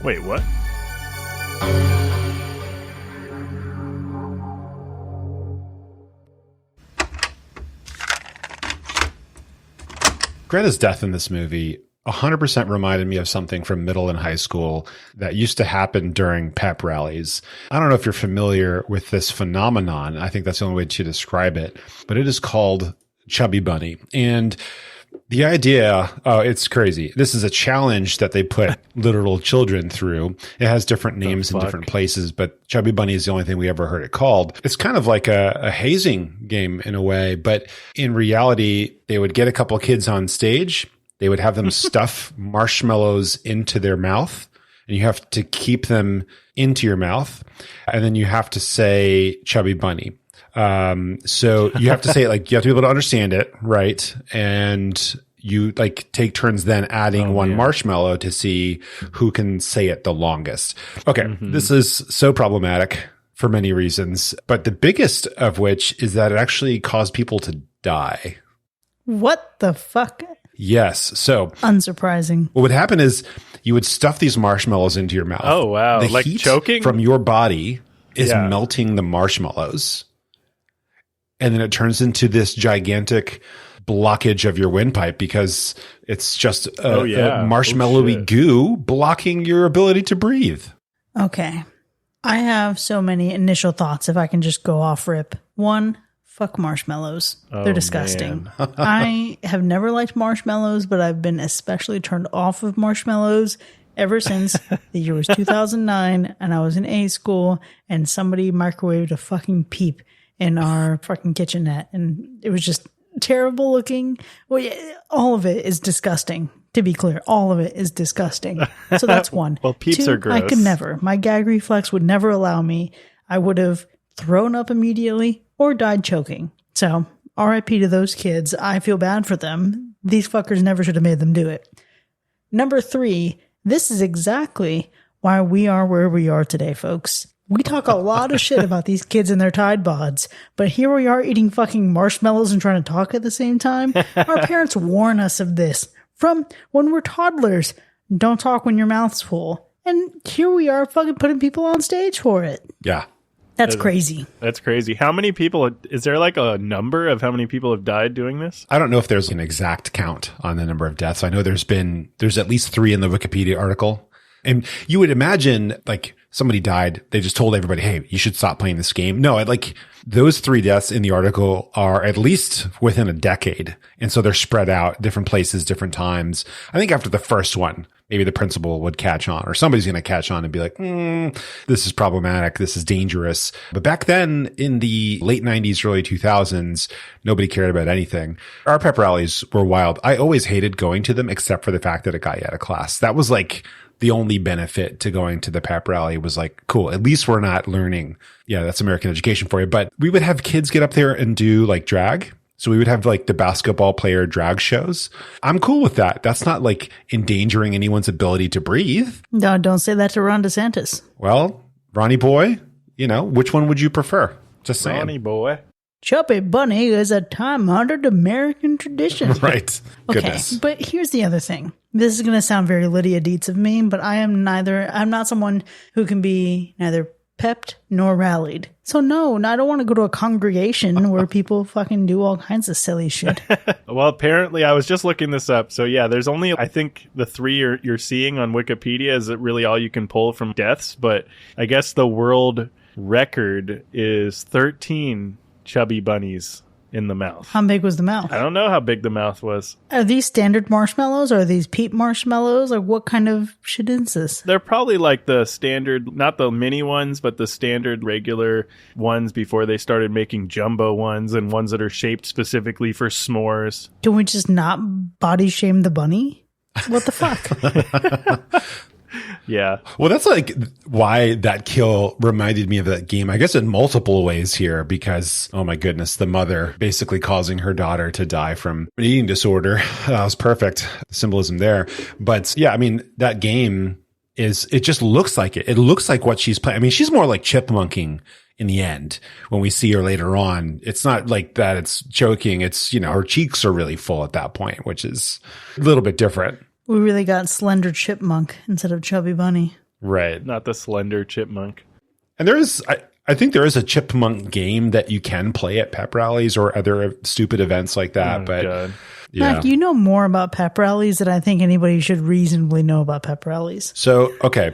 Wait, what? Greta's death in this movie 100% reminded me of something from middle and high school that used to happen during pep rallies. I don't know if you're familiar with this phenomenon. I think that's the only way to describe it, but it is called Chubby Bunny. And the idea, it's crazy. This is a challenge that they put literal children through. It has different names in different places, but Chubby Bunny is the only thing we ever heard it called. It's kind of like a hazing game in a way, but in reality, they would get a couple of kids on stage. They would have them stuff marshmallows into their mouth, and you have to keep them into your mouth. And then you have to say Chubby Bunny. So you have to say it like, you have to be able to understand it, right? And you like take turns then adding one marshmallow to see who can say it the longest. Okay. This is so problematic for many reasons, but the biggest of which is that it actually caused people to die. What the fuck? Yes. So unsurprising. What would happen is you would stuff these marshmallows into your mouth. Oh, wow. The like heat choking from your body is melting the marshmallows. And then it turns into this gigantic blockage of your windpipe because it's just a marshmallowy goo blocking your ability to breathe. Okay. I have so many initial thoughts if I can just go off rip. One, fuck marshmallows. They're disgusting. I have never liked marshmallows, but I've been especially turned off of marshmallows ever since the year was 2009 and I was in A school and somebody microwaved a fucking peep in our fucking kitchenette, and it was just terrible looking. Well, yeah, all of it is disgusting, to be clear. All of it is disgusting. So that's one. Well, peeps Two, are gross. I could never. My gag reflex would never allow me. I would have thrown up immediately or died choking. So RIP to those kids. I feel bad for them. These fuckers never should have made them do it. Number 3, this is exactly why we are where we are today, folks. We talk a lot of shit about these kids and their Tide Pods, but here we are eating fucking marshmallows and trying to talk at the same time. Our parents warn us of this from when we're toddlers. Don't talk when your mouth's full. And here we are fucking putting people on stage for it. Yeah. That's crazy. That's crazy. How many people, is there like a number of how many people have died doing this? I don't know if there's an exact count on the number of deaths. I know there's at least 3 in the Wikipedia article. And you would imagine like somebody died. They just told everybody, hey, you should stop playing this game. No, like those 3 deaths in the article are at least within a decade. And so they're spread out different places, different times. I think after the first one, maybe the principal would catch on or somebody's going to catch on and be like, this is problematic. This is dangerous. But back then in the late 90s, early 2000s, nobody cared about anything. Our pep rallies were wild. I always hated going to them except for the fact that it got you out of class. That was like the only benefit to going to the pep rally was like, cool, at least we're not learning. Yeah, that's American education for you. But we would have kids get up there and do like drag. So we would have like the basketball player drag shows. I'm cool with that. That's not like endangering anyone's ability to breathe. No, don't say that to Ron DeSantis. Well, Ronnie boy, which one would you prefer? Just saying. Ronnie boy. Chubby Bunny is a time-honored American tradition. Right. Okay, Goodness. but here's the other thing. This is going to sound very Lydia Dietz of me, but I'm not someone who can be neither pepped nor rallied. So no, I don't want to go to a congregation where people fucking do all kinds of silly shit. Well, apparently I was just looking this up. So yeah, there's only, I think the 3 you're seeing on Wikipedia is really all you can pull from deaths. But I guess the world record is 13 chubby bunnies in the mouth. How big was the mouth? I don't know how big the mouth was. Are these standard marshmallows? Or are these peep marshmallows? Like what kind of shit is this? They're probably like the standard, not the mini ones, but the standard regular ones before they started making jumbo ones and ones that are shaped specifically for s'mores. Can we just not body shame the bunny? What the fuck? Yeah. Well, that's like why that kill reminded me of that game, I guess in multiple ways here, because, oh my goodness, the mother basically causing her daughter to die from an eating disorder. That was perfect symbolism there. But yeah, I mean, that game it just looks like it. It looks like what she's playing. I mean, she's more like chipmunking in the end when we see her later on. It's not like that it's choking. It's, her cheeks are really full at that point, which is a little bit different. We really got slender chipmunk instead of chubby bunny. Right. Not the slender chipmunk. And I think there is a chipmunk game that you can play at pep rallies or other stupid events like that. Oh, but God. Yeah. Mac, you know more about pep rallies than I think anybody should reasonably know about pep rallies. So, okay.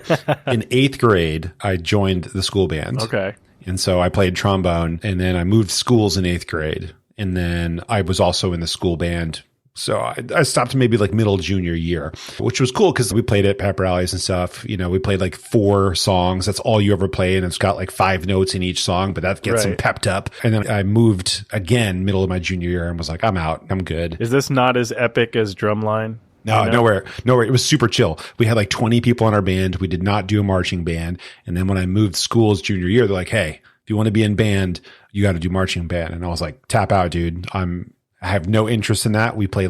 In 8th grade, I joined the school band. Okay. And so I played trombone, and then I moved schools in 8th grade. And then I was also in the school band. So I stopped maybe like middle junior year, which was cool because we played at pep rallies and stuff. You know, we played like 4 songs. That's all you ever play. And it's got like 5 notes in each song, but that gets them pepped up. And then I moved again middle of my junior year and was like, I'm out. I'm good. Is this not as epic as Drumline? No, nowhere. It was super chill. We had like 20 people in our band. We did not do a marching band. And then when I moved schools junior year, they're like, hey, if you want to be in band, you got to do marching band. And I was like, tap out, dude. I have no interest in that. We play,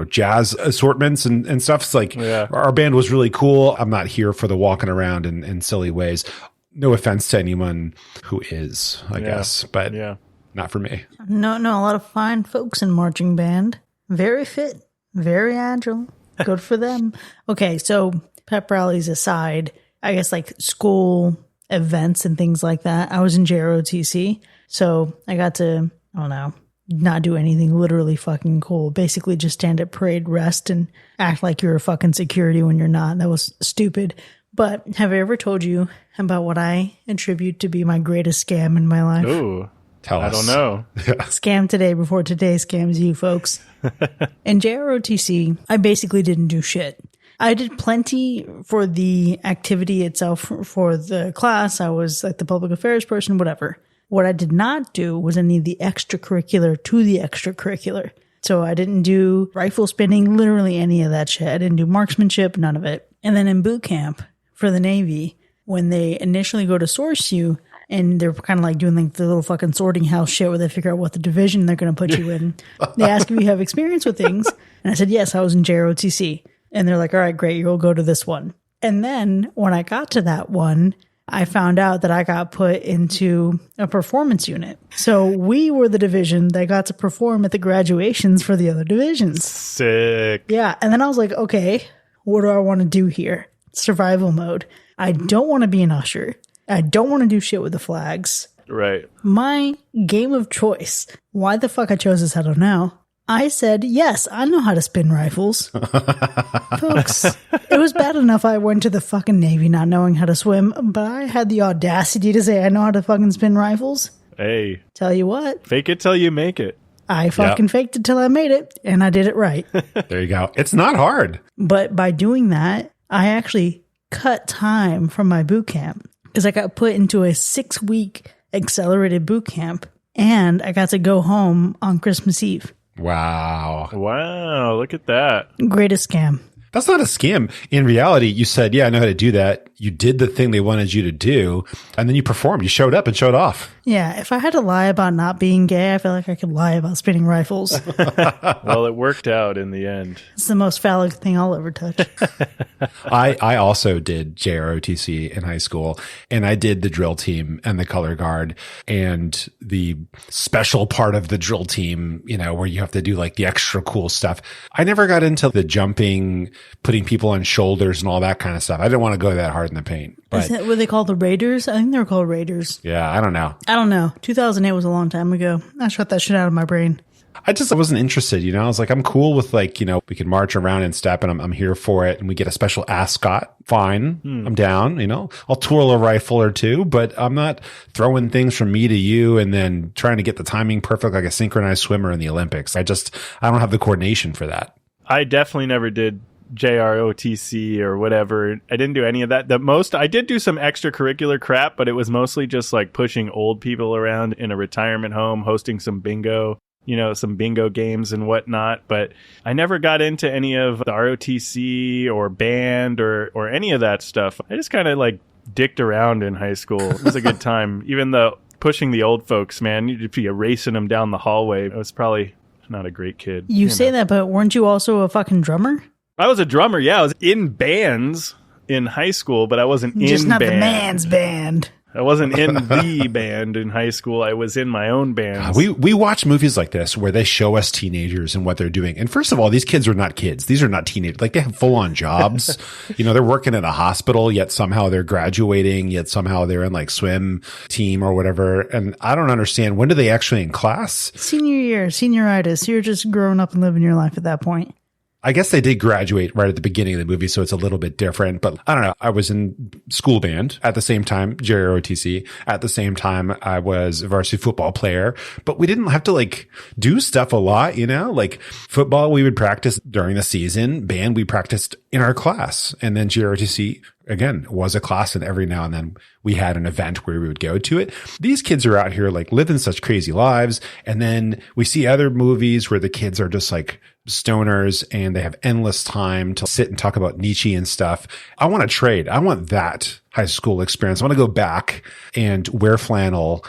jazz assortments and stuff. It's like our band was really cool. I'm not here for the walking around in silly ways. No offense to anyone who is, I guess, but not for me. No, a lot of fine folks in marching band. Very fit, very agile. Good for them. Okay, so pep rallies aside, I guess like school events and things like that. I was in JROTC, so I got to, I don't know, not do anything literally fucking cool. Basically just stand at parade rest and act like you're a fucking security when you're not. That was stupid. But have I ever told you about what I attribute to be my greatest scam in my life? Ooh, tell us. I don't know. Scam today before today scams you, folks. In JROTC, I basically didn't do shit. I did plenty for the activity itself for the class. I was like the public affairs person, whatever. What I did not do was any of the extracurricular to the extracurricular. So I didn't do rifle spinning, literally any of that shit. I didn't do marksmanship, none of it. And then in boot camp for the Navy, when they initially go to source you, and they're kind of like doing like the little fucking sorting house shit where they figure out what the division they're going to put you in. They ask if you have experience with things. And I said, yes, I was in JROTC. And they're like, all right, great, you'll go to this one. And then when I got to that one, I found out that I got put into a performance unit. So we were the division that got to perform at the graduations for the other divisions. Sick. Yeah. And then I was like, okay, what do I want to do here? Survival mode. I don't want to be an usher. I don't want to do shit with the flags. Right. My game of choice. Why the fuck I chose this, I don't know. I said, yes, I know how to spin rifles. Folks, it was bad enough I went to the fucking Navy not knowing how to swim, but I had the audacity to say I know how to fucking spin rifles. Hey. Tell you what. Fake it till you make it. I fucking faked it till I made it, and I did it right. There you go. It's not hard. But by doing that, I actually cut time from my boot camp because I got put into a 6-week accelerated boot camp, and I got to go home on Christmas Eve. Wow. Wow. Look at that. Greatest scam. That's not a scam. In reality, you said, yeah, I know how to do that. You did the thing they wanted you to do, and then you performed. You showed up and showed off. Yeah, if I had to lie about not being gay, I feel like I could lie about spinning rifles. Well, it worked out in the end. It's the most phallic thing I'll ever touch. I also did JROTC in high school, and I did the drill team and the color guard and the special part of the drill team, you know, where you have to do like the extra cool stuff. I never got into the jumping, putting people on shoulders and all that kind of stuff. I didn't want to go that hard in the paint. Is that what they call the Raiders? I think they were called Raiders. Yeah, I don't know. I don't know. 2008 was a long time ago. I shut that shit out of my brain. I wasn't interested, you know. I was like, I'm cool with like, you know, we can march around and step and I'm here for it. And we get a special ascot. Fine. I'm down, you know. I'll twirl a rifle or two, but I'm not throwing things from me to you and then trying to get the timing perfect like a synchronized swimmer in the Olympics. I don't have the coordination for that. I definitely never did JROTC or whatever. I didn't do any of that. I did do some extracurricular crap, but it was mostly just like pushing old people around in a retirement home, hosting some bingo, you know, some bingo games and whatnot. But I never got into any of the ROTC or band or any of that stuff. I just kind of like dicked around in high school. It was a good time. Even though pushing the old folks, man, you'd be racing them down the hallway. I was probably not a great kid. You say that, but weren't you also a fucking drummer? I was a drummer, yeah. I was in bands in high school, but I wasn't in just not band. the man's band. I wasn't in the band in high school. I was in my own band. We watch movies like this where they show us teenagers and what they're doing. And first of all, these kids are not kids. These are not teenagers. Like, they have full on jobs. They're working in a hospital, yet somehow they're graduating, yet somehow they're in like swim team or whatever. And I don't understand. When do they actually in class? Senior year, senioritis. You're just growing up and living your life at that point. I guess they did graduate right at the beginning of the movie, so it's a little bit different. But I don't know. I was in school band at the same time, JROTC. At the same time, I was a varsity football player. But we didn't have to like do stuff a lot, Like football, we would practice during the season. Band, we practiced in our class. And then JROTC, again, was a class, and every now and then we had an event where we would go to it. These kids are out here like living such crazy lives. And then we see other movies where the kids are just like stoners and they have endless time to sit and talk about Nietzsche and stuff. I want to trade. I want that high school experience. I want to go back and wear flannel,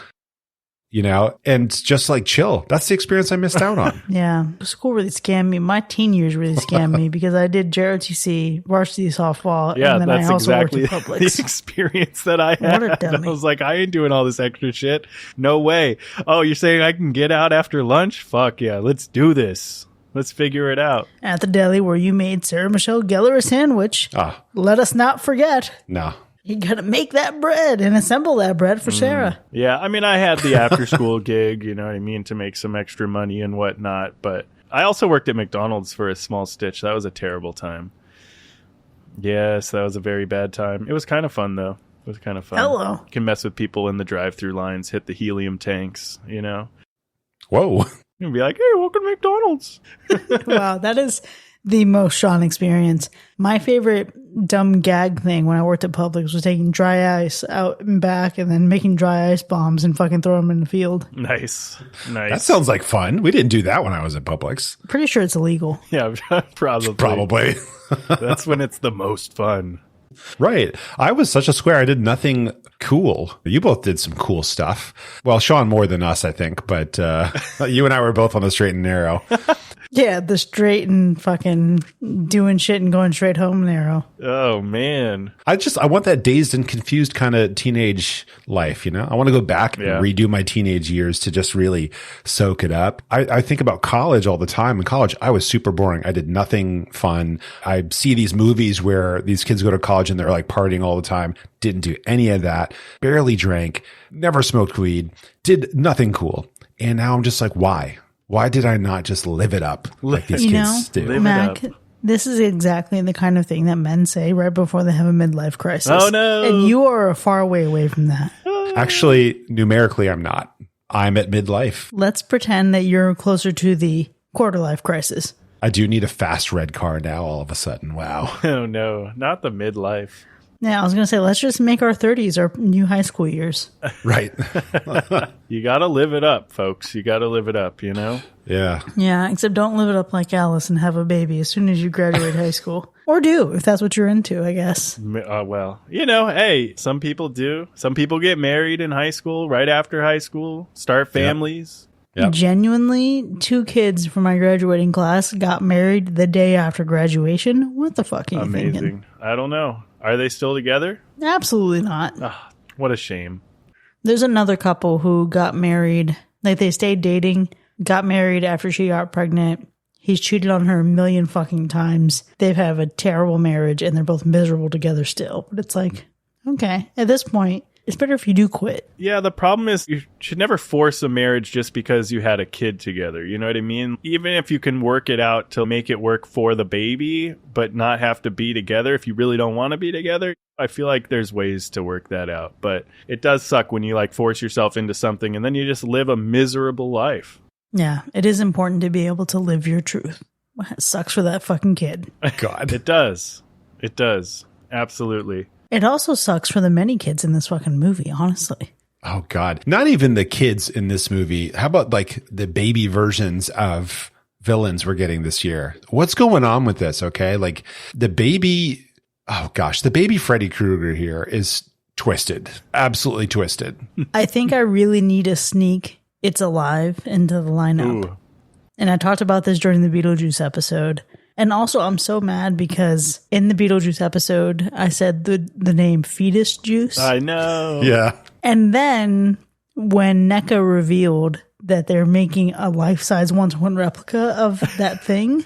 and just like chill. That's the experience I missed out on. Yeah. School really scammed me. My teen years really scammed me because I did JROTC, varsity softball, and then I also worked in Publix. The experience that I had. What a dummy. I was like, I ain't doing all this extra shit. No way. Oh, you're saying I can get out after lunch? Fuck yeah. Let's do this. Let's figure it out. At the deli where you made Sarah Michelle Gellar a sandwich. Let us not forget. No. You got to make that bread and assemble that bread for Sarah. Yeah, I mean, I had the after-school gig, you know what I mean, to make some extra money and whatnot. But I also worked at McDonald's for a small stitch. That was a terrible time. Yes, that was a very bad time. It was kind of fun, though. It was kind of fun. Hello. You can mess with people in the drive-thru lines, hit the helium tanks, Whoa. You'd be like, hey, welcome to McDonald's. Wow, that is the most Sean experience. My favorite dumb gag thing when I worked at Publix was taking dry ice out and back and then making dry ice bombs and fucking throw them in the field. Nice. That sounds like fun. We didn't do that when I was at Publix. Pretty sure it's illegal. Yeah, probably. That's when it's the most fun. Right. I was such a square. I did nothing cool. You both did some cool stuff. Well, Sean more than us, I think, but you and I were both on the straight and narrow. Yeah, the straight and fucking doing shit and going straight home narrow. Oh, man. I want that dazed and confused kind of teenage life, I want to go back and redo my teenage years to just really soak it up. I think about college all the time. In college, I was super boring. I did nothing fun. I see these movies where these kids go to college and they're like partying all the time. Didn't do any of that. Barely drank. Never smoked weed. Did nothing cool. And now I'm just like, why? Why did I not just live it up like these kids do? Mac, this is exactly the kind of thing that men say right before they have a midlife crisis. Oh, no. And you are a far way away from that. Actually, numerically, I'm not. I'm at midlife. Let's pretend that you're closer to the quarter life crisis. I do need a fast red car now all of a sudden. Wow. Oh, no. Not the midlife. Yeah, I was going to say, let's just make our 30s our new high school years. Right. You got to live it up, folks. You got to live it up, Yeah. Yeah, except don't live it up like Alice and have a baby as soon as you graduate high school. Or do, if that's what you're into, I guess. Well, hey, some people do. Some people get married in high school, right after high school, start families. Yep. Genuinely, 2 kids from my graduating class got married the day after graduation. What the fuck are you thinking? I don't know. Are they still together? Absolutely not. What a shame. There's another couple who got married. Like, they stayed dating, got married after she got pregnant. He's cheated on her a million fucking times. They've had a terrible marriage, and they're both miserable together still. But it's like, okay, at this point, it's better if you do quit. Yeah, the problem is you should never force a marriage just because you had a kid together. You know what I mean? Even if you can work it out to make it work for the baby, but not have to be together if you really don't want to be together. I feel like there's ways to work that out. But it does suck when you force yourself into something and then you just live a miserable life. Yeah, it is important to be able to live your truth. It sucks for that fucking kid. God. It does. It does. Absolutely. It also sucks for the many kids in this fucking movie, honestly. Oh, God. Not even the kids in this movie. How about the baby versions of villains we're getting this year? What's going on with this, okay? The baby, oh gosh, the baby Freddy Krueger here is twisted. Absolutely twisted. I think I really need to sneak It's Alive into the lineup. Ooh. And I talked about this during the Beetlejuice episode. And also, I'm so mad because in the Beetlejuice episode, I said the name fetus juice. I know. Yeah. And then when NECA revealed that they're making a life-size one-to-one replica of that thing,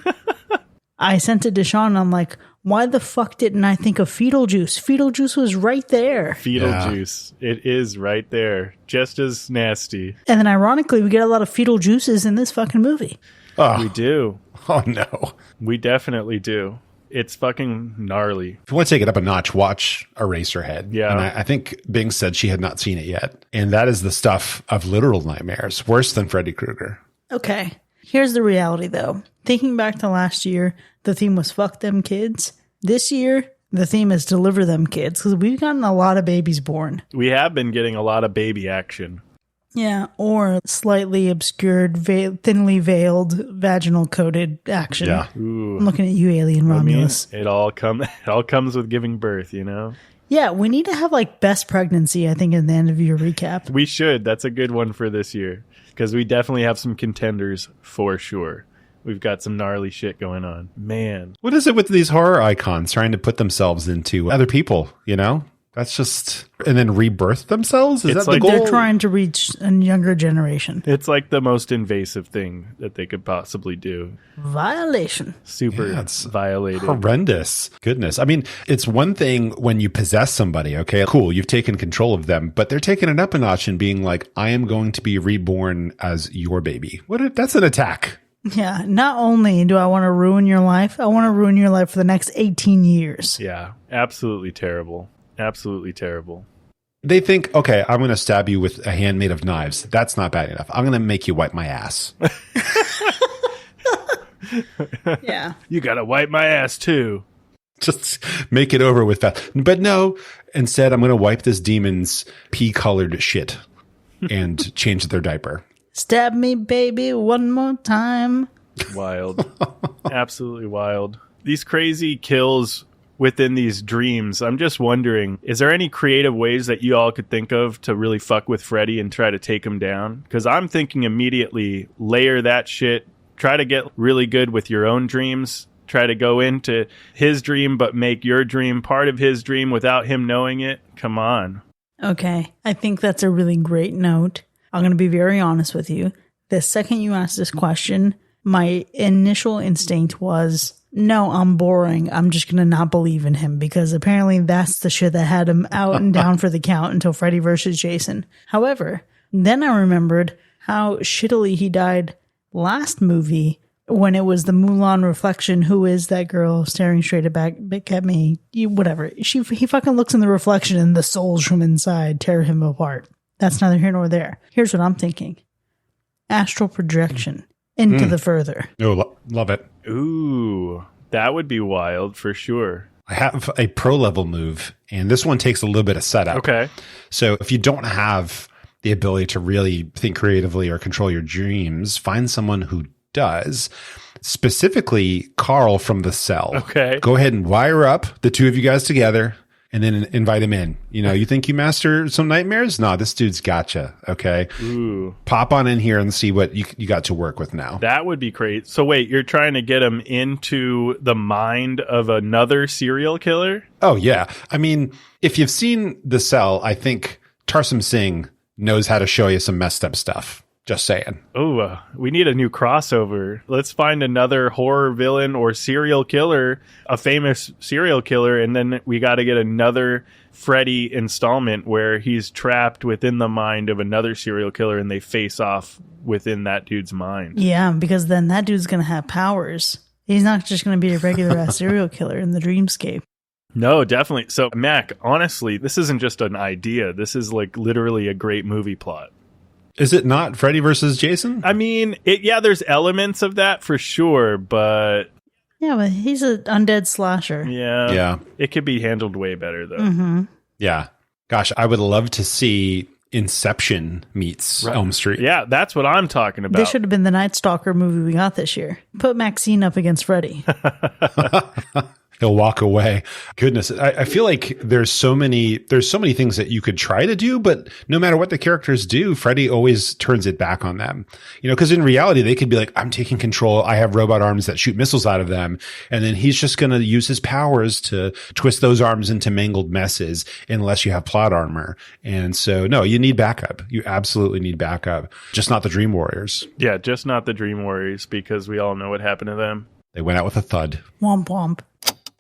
I sent it to Sean and I'm like, why the fuck didn't I think of fetal juice? Fetal juice was right there. Fetal juice. It is right there. Just as nasty. And then ironically, we get a lot of fetal juices in this fucking movie. Oh. We do. Oh, no. We definitely do. It's fucking gnarly. If you want to take it up a notch, watch Eraserhead. Yeah. And I think Bing said she had not seen it yet. And that is the stuff of literal nightmares, worse than Freddy Krueger. Okay. Here's the reality, though. Thinking back to last year, the theme was fuck them kids. This year, the theme is deliver them kids, because we've gotten a lot of babies born. We have been getting a lot of baby action. Yeah, or slightly obscured, thinly veiled, vaginal coated action. Yeah. Ooh. I'm looking at you, Alien Romulus. It all comes with giving birth, you know? Yeah, we need to have like best pregnancy, I think, at the end of your recap. We should. That's a good one for this year. Because we definitely have some contenders for sure. We've got some gnarly shit going on. Man. What is it with these horror icons trying to put themselves into other people, you know? That's just... And then rebirth themselves? Is It's that like the goal? They're trying to reach a younger generation. It's like the most invasive thing that they could possibly do. Violation. Super Yeah, it's violated. Horrendous. Goodness. I mean, it's one thing when you possess somebody, okay? Cool, you've taken control of them, but they're taking it up a notch and being like, I am going to be reborn as your baby. That's an attack. Yeah, not only do I want to ruin your life, I want to ruin your life for the next 18 years. Yeah, absolutely terrible. Absolutely terrible. They think, okay, I'm going to stab you with a hand made of knives. That's not bad enough. I'm going to make you wipe my ass. Yeah. You gotta wipe my ass too. Just make it over with that. But no, instead, I'm going to wipe this demon's pea-colored shit and change their diaper. Stab me, baby, one more time. Wild. Absolutely wild. These crazy kills within these dreams. I'm just wondering, is there any creative ways that you all could think of to really fuck with Freddy and try to take him down? Because I'm thinking immediately, layer that shit, try to get really good with your own dreams, try to go into his dream, but make your dream part of his dream without him knowing it. Come on. Okay, I think that's a really great note. I'm going to be very honest with you. The second you asked this question, my initial instinct was, no, I'm boring. I'm just going to not believe in him, because apparently that's the shit that had him out and down for the count until Freddy versus Jason. However, then I remembered how shittily he died last movie when it was the Mulan reflection. Who is that girl staring straight back at me? Whatever. He fucking looks in the reflection and the souls from inside tear him apart. That's neither here nor there. Here's what I'm thinking. Astral projection into the further. Oh, love it. Ooh, that would be wild for sure. I have a pro level move, and this one takes a little bit of setup. Okay. So if you don't have the ability to really think creatively or control your dreams, find someone who does. Specifically, Carl from The Cell. Okay. Go ahead and wire up the two of you guys together and then invite him in. You know, you think you master some nightmares? No, this dude's gotcha. Okay. Ooh. Pop on in here and see what you got to work with now. That would be great. So wait, you're trying to get him into the mind of another serial killer? Oh, yeah. I mean, if you've seen The Cell, I think Tarsum Singh knows how to show you some messed up stuff. Just saying. Oh, we need a new crossover. Let's find another horror villain or serial killer, a famous serial killer, and then we got to get another Freddy installment where he's trapped within the mind of another serial killer and they face off within that dude's mind. Yeah, because then that dude's going to have powers. He's not just going to be a regular ass serial killer in the dreamscape. No, definitely. So, Mac, honestly, this isn't just an idea. This is like literally a great movie plot. Is it not Freddy versus Jason? I mean, there's elements of that for sure, but... Yeah, but he's an undead slasher. Yeah. It could be handled way better, though. Mm-hmm. Yeah. Gosh, I would love to see Inception meets Elm Street. Yeah, that's what I'm talking about. This should have been the Night Stalker movie we got this year. Put Maxine up against Freddy. he'll walk away. Goodness, I feel like there's so many things that you could try to do, but no matter what the characters do, Freddy always turns it back on them. Because in reality, they could be like, I'm taking control. I have robot arms that shoot missiles out of them. And then he's just going to use his powers to twist those arms into mangled messes unless you have plot armor. And so, no, you need backup. You absolutely need backup. Just not the Dream Warriors. Yeah, just not the Dream Warriors, because we all know what happened to them. They went out with a thud. Womp womp.